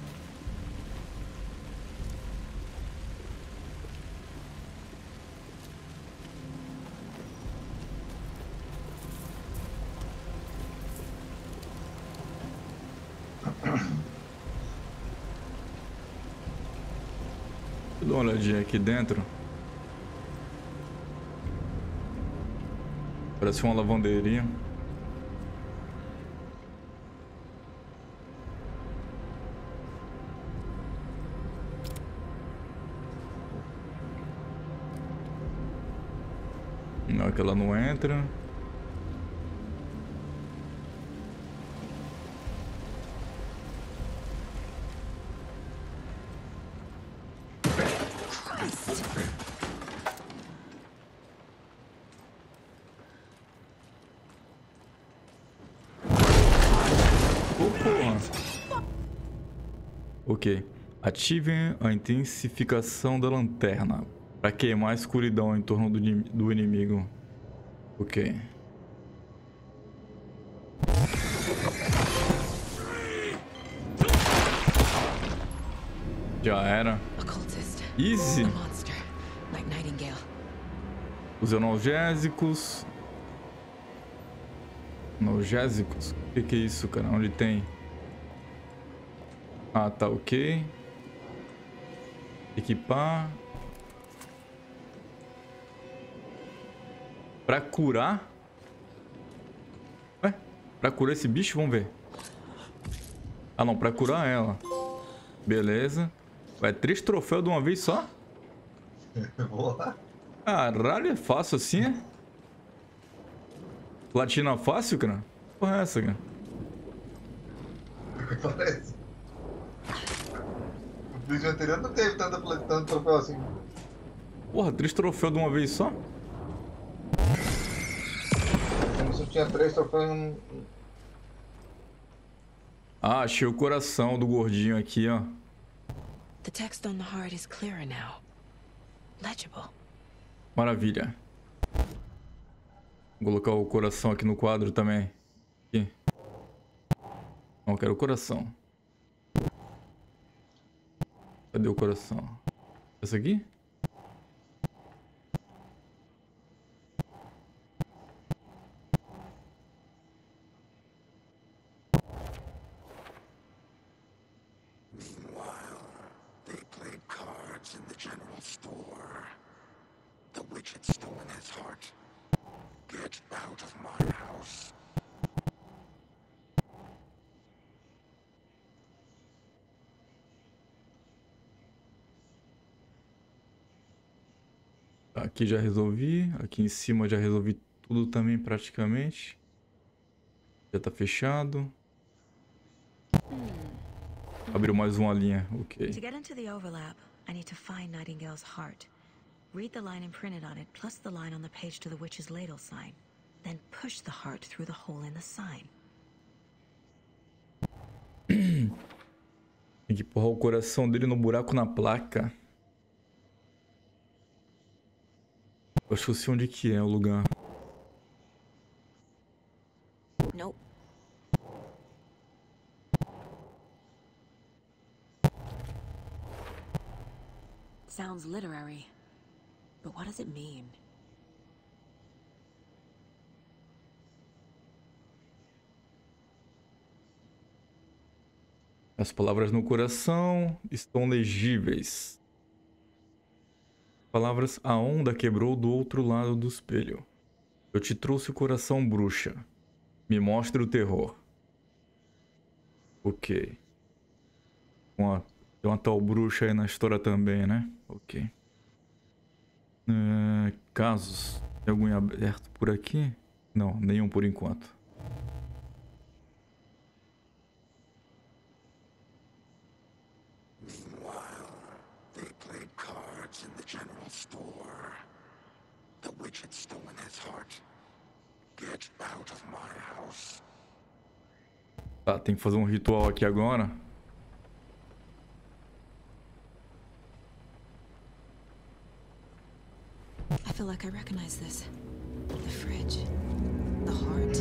Dá uma olhadinha aqui dentro. Parece uma lavanderia. Não, que ela não entra. Ok. Ativem a intensificação da lanterna para queimar a escuridão em torno do inimigo. Ok. Já era. Easy. Os analgésicos. Analgésicos? O que é isso, cara? Onde tem? Ah, tá, ok. Equipar. Pra curar? Ué? Pra curar esse bicho? Vamos ver. Ah, não. Pra curar ela. Beleza. Vai 3 troféus de uma vez só? Boa. Caralho, é fácil assim, é? Platina fácil, cara? Porra é essa, cara? Parece. O vídeo anterior não teve tanto troféu assim. Porra, 3 troféus de uma vez só? Como se eu tinha 3 troféus em um... Ah, achei o coração do gordinho aqui, ó. The text on the heart is clearer now. Legible. Maravilha. Vou colocar o coração aqui no quadro também. Aqui. Não, quero o coração. Cadê o coração? Esse aqui? Meanwhile, they played cards in the general store. The witch had stolen his heart. Get out of my house. Aqui já resolvi. Aqui em cima já resolvi tudo também praticamente. Já tá fechado. Abriu mais uma linha. Ok. To get into the overlap, I need to find Nightingale's heart. Read the line imprinted on it, plus the line on the page to the witch's ladle sign. Then push the heart through the hole in the sign. Tem que empurrar o coração dele no buraco na placa. Eu acho que eu sei onde que é o lugar. Nope. Sounds literary. But what does it mean? As palavras no coração estão legíveis. Palavras: a onda quebrou do outro lado do espelho. Eu te trouxe o coração, bruxa. Me mostre o terror. Ok. Tem uma tal bruxa aí na história também, né? Ok. Casos. Tem algum em aberto por aqui? Não, nenhum por enquanto. Meanwhile, they played cards in the general store. The witch had stolen his heart. Get out of my house. Tá, tem que fazer um ritual aqui agora. I feel like I recognize this. The fridge. The heart.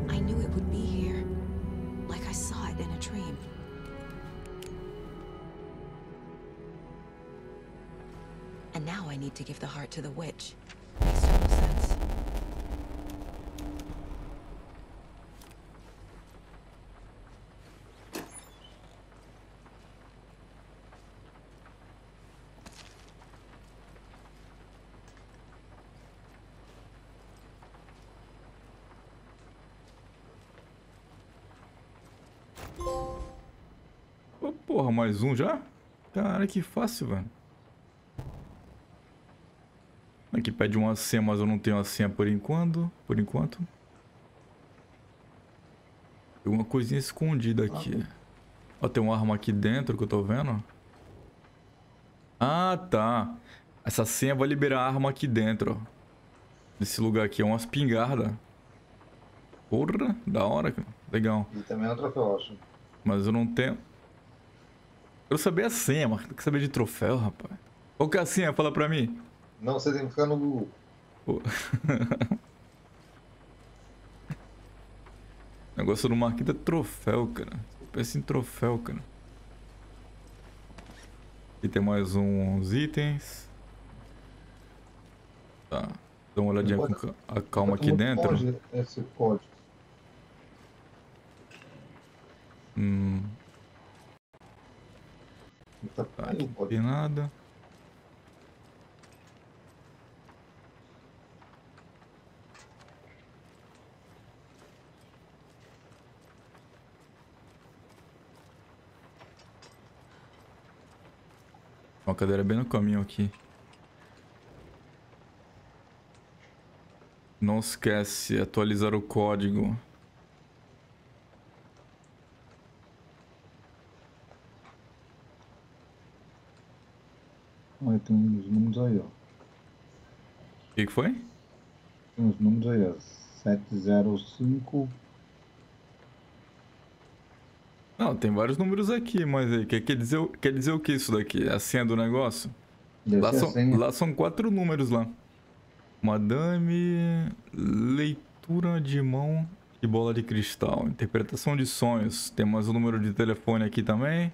I knew it would be here. Like I saw it in a dream. And now I need to give the heart to the witch. Makes total sense. Oh, porra, mais um já? Cara, que fácil, velho. Aqui pede uma senha, mas eu não tenho a senha por enquanto. Tem uma coisinha escondida aqui. Ó, tem uma arma aqui dentro que eu tô vendo. Ah, tá. Essa senha vai liberar arma aqui dentro, ó. Nesse lugar aqui, é uma espingarda. Porra, da hora, cara. Legal. E também é um troféu, acho. Mas eu não tenho... Eu sabia a senha, mas tem que saber de troféu, rapaz. Qual que é a senha? Fala pra mim. Não, você tem que ficar no Google. Pô. O negócio do Marquinhos é troféu, cara. Eu penso em troféu, cara. Aqui tem mais uns itens. Tá. Dá uma olhadinha com a calma aqui dentro. Pode esse código. Tá, aqui não tem nada. Uma cadeira bem no caminho aqui. Não esquece atualizar o código. Aí tem uns números aí, ó. O que foi? Tem uns números aí, ó. 705. Não, tem vários números aqui, mas aí, quer dizer o que isso daqui? É a senha do negócio? Lá são 4 números lá. Madame, leitura de mão e bola de cristal. Interpretação de sonhos. Tem mais um número de telefone aqui também.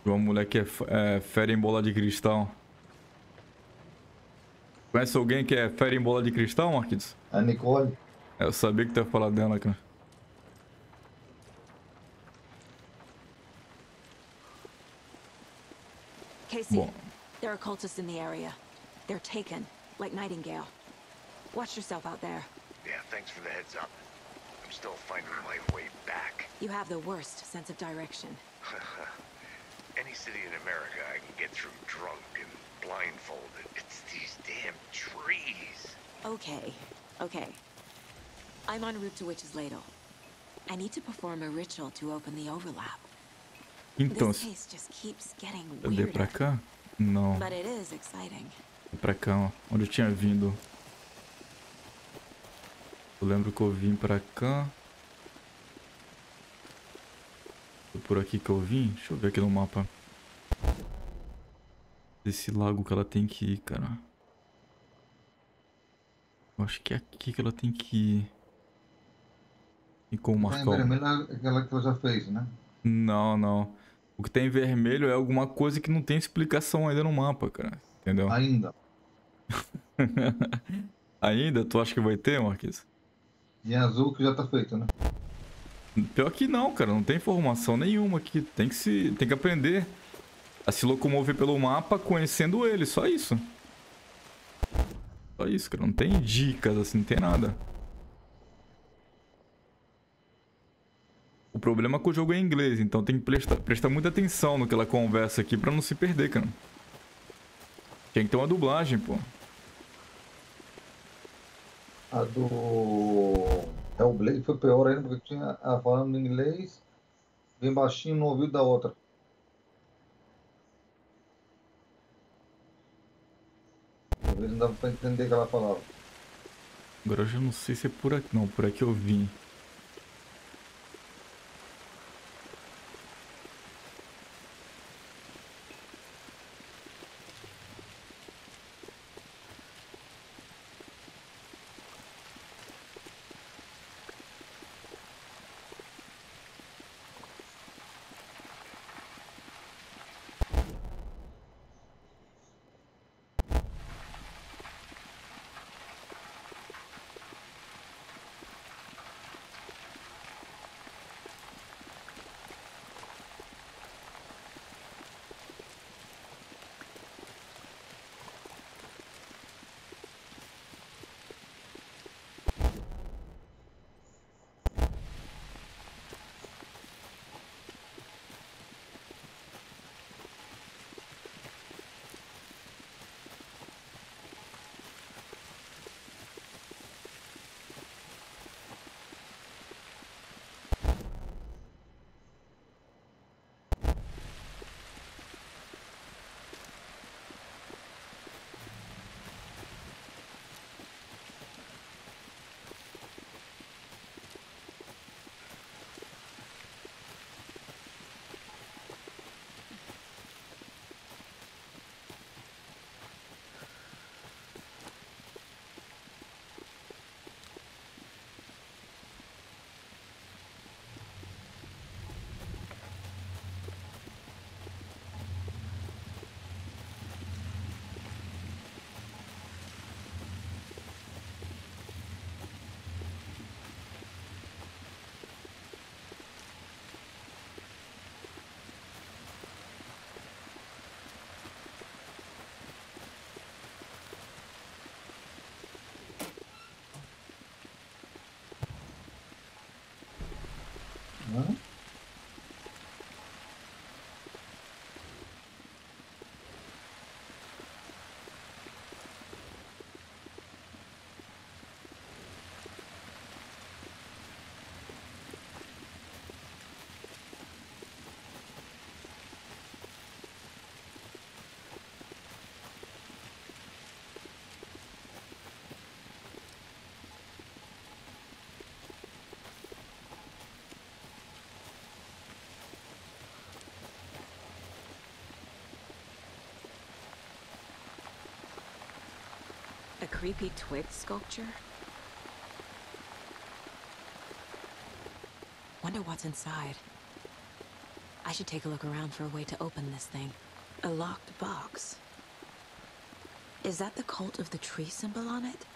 Uma mulher que é fera em bola de cristal. Conhece alguém que é fera em bola de cristal, Marquinhos? A Nicole. Eu sabia que tu ia falar dela, cara. Casey, there are cultists in the area. They're taken, like Nightingale. Watch yourself out there. Yeah, thanks for the heads up. I'm still finding my way back. You have the worst sense of direction. Any city in America I can get through drunk and blindfolded. It's these damn trees. Okay, okay. I'm en route to Witch's Ladle. I need to perform a ritual to open the overlap. Então, This case just keeps getting eu dei pra cá? Não. But it is exciting. Pra cá, ó. Onde eu tinha vindo. Eu lembro que eu vim pra cá. Foi por aqui que eu vim? Deixa eu ver aqui no mapa. Esse lago que ela tem que ir, cara. Eu acho que é aqui que ela tem que ir. E como marcar o... vermelho é aquela que ela já fez, né? Não, não. O que tem em vermelho é alguma coisa que não tem explicação ainda no mapa, cara. Entendeu? Ainda. Ainda? Tu acha que vai ter, Marquinhos? E azul que já tá feito, né? Pior que não, cara. Não tem informação nenhuma aqui. Tem que aprender a se locomover pelo mapa conhecendo ele. Só isso. Só isso, cara. Não tem dicas assim, não tem nada. O problema é que o jogo é em inglês, então tem que prestar muita atenção no que ela conversa aqui pra não se perder, cara. Tem que ter uma dublagem, pô. A do Hellblade foi pior ainda, porque tinha a falando em inglês bem baixinho no ouvido da outra. Às vezes não dava pra entender o que ela falava. Agora eu já não sei se é por aqui. Não, por aqui eu vim. Hã? A creepy twig sculpture? Wonder what's inside. I should take a look around for a way to open this thing. A locked box. Is that the cult of the tree symbol on it?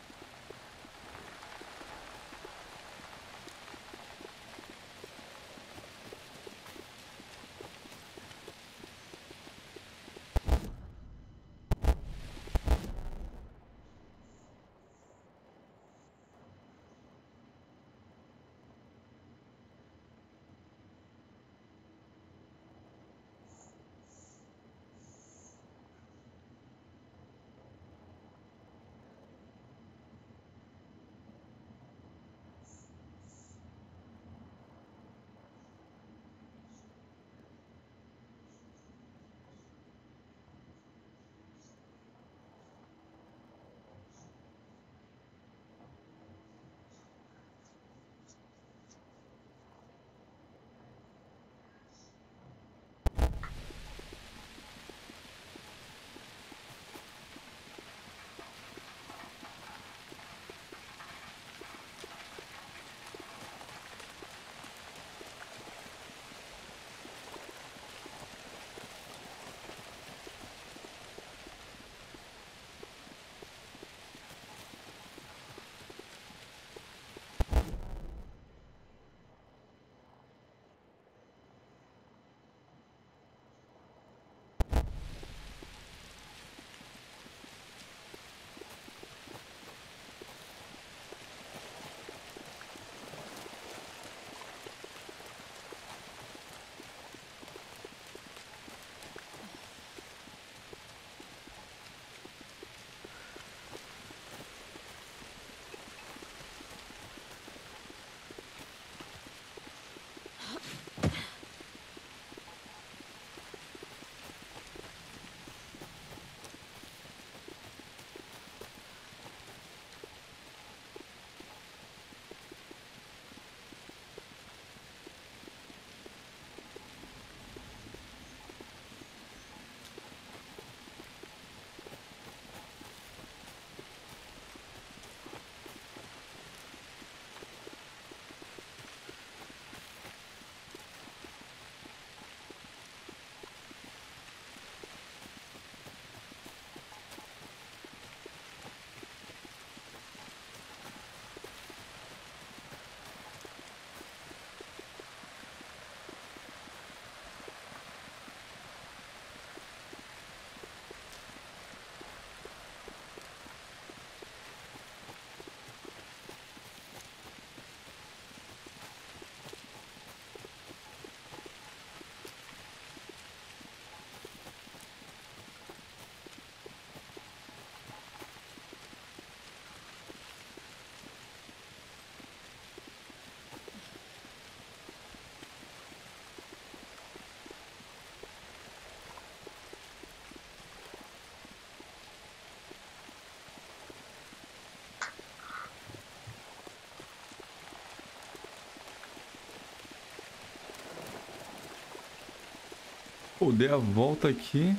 Pô, dei a volta aqui.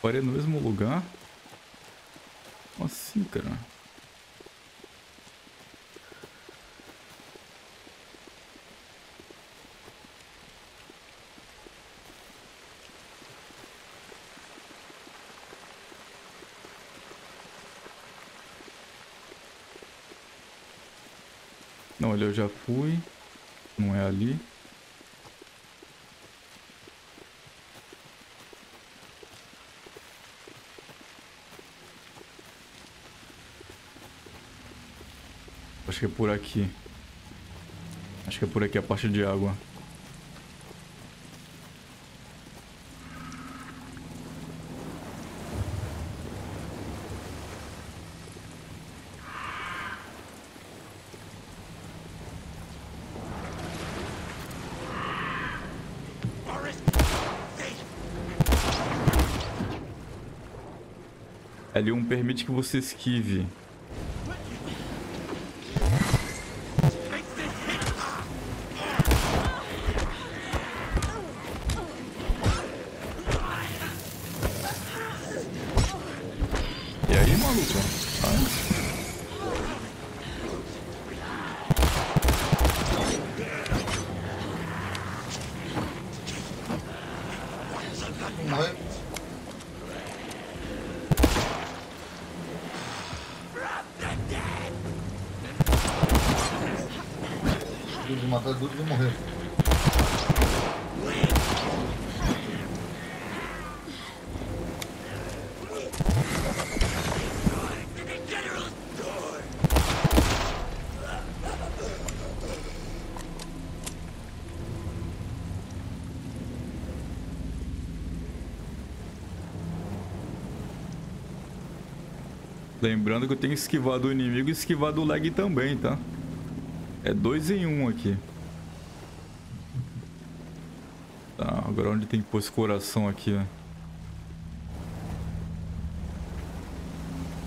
Parei no mesmo lugar. Como assim, cara? Não, ali eu já fui. Não é ali. Acho que é por aqui. Acho que é por aqui a parte de água. L1 permite que você esquive. E aí, maluco? Morre. Duro de matar, duro de morrer. Lembrando que eu tenho que esquivar do inimigo e esquivar do lag também, tá? É 2 em 1 aqui. Tá, agora onde tem que pôr esse coração aqui, ó.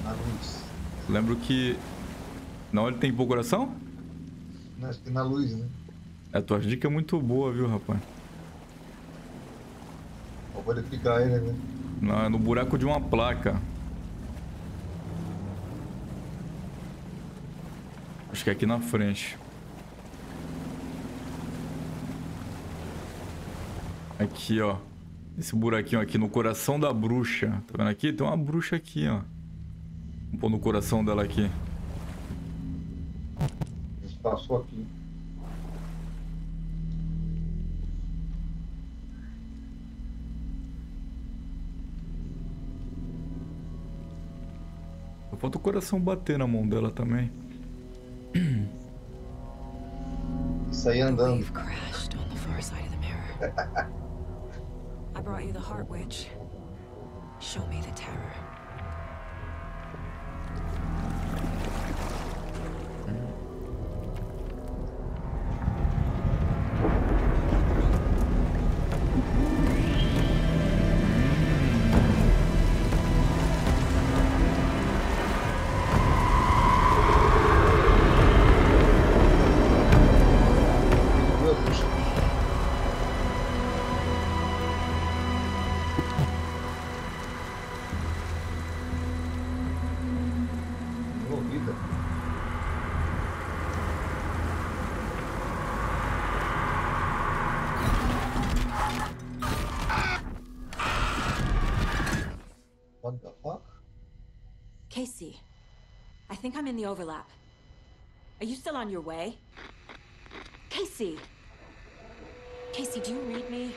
Na luz. Lembro que... Não, ele tem que pôr o coração? Não, acho que na luz, né? A tua dica é muito boa, viu, rapaz? Vou verificar ele, né? Não, é no buraco de uma placa. Acho que é aqui na frente. Aqui, ó. Esse buraquinho aqui no coração da bruxa. Tá vendo aqui? Tem uma bruxa aqui, ó. Vamos pôr no coração dela aqui. A gente passou aqui. Só falta o coração bater na mão dela também. Isso aí andando. You've crashed on the far side of the mirror. I brought you the Heart Witch. Show me the terror. Envolvida. What the fuck? Casey, I think I'm in the overlap. Are you still on your way? Casey! Casey, do you read me?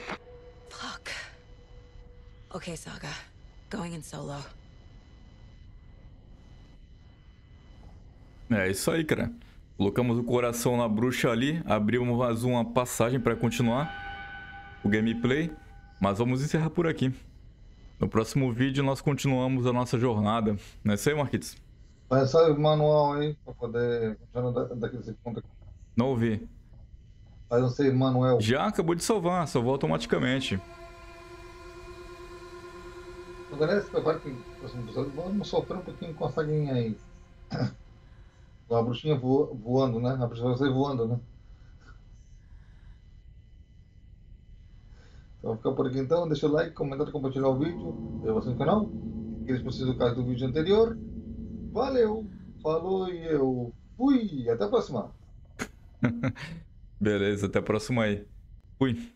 Fuck. Okay, Saga. Going in solo. É isso aí, cara. Colocamos o coração na bruxa ali. Abrimos mais uma passagem para continuar o gameplay. Mas vamos encerrar por aqui. No próximo vídeo nós continuamos a nossa jornada. Não é isso aí, Marquitos? Faz só o manual aí pra poder continuar daquele ponto aqui. Não ouvi. Faz um save manual. Já acabou de salvar, salvou automaticamente. Então, galera, se prepara que no próximo episódio vamos sofrer um pouquinho com essa guinha aí. A bruxinha voando, né? A bruxa vai sair voando, né? Então, vamos ficar por aqui então. Deixa o like, comentar, compartilhar o vídeo. Inscreva-se no canal. Aqueles que precisam do caso do vídeo anterior. Valeu, falou e eu fui. Até a próxima. Beleza, até a próxima aí. Fui.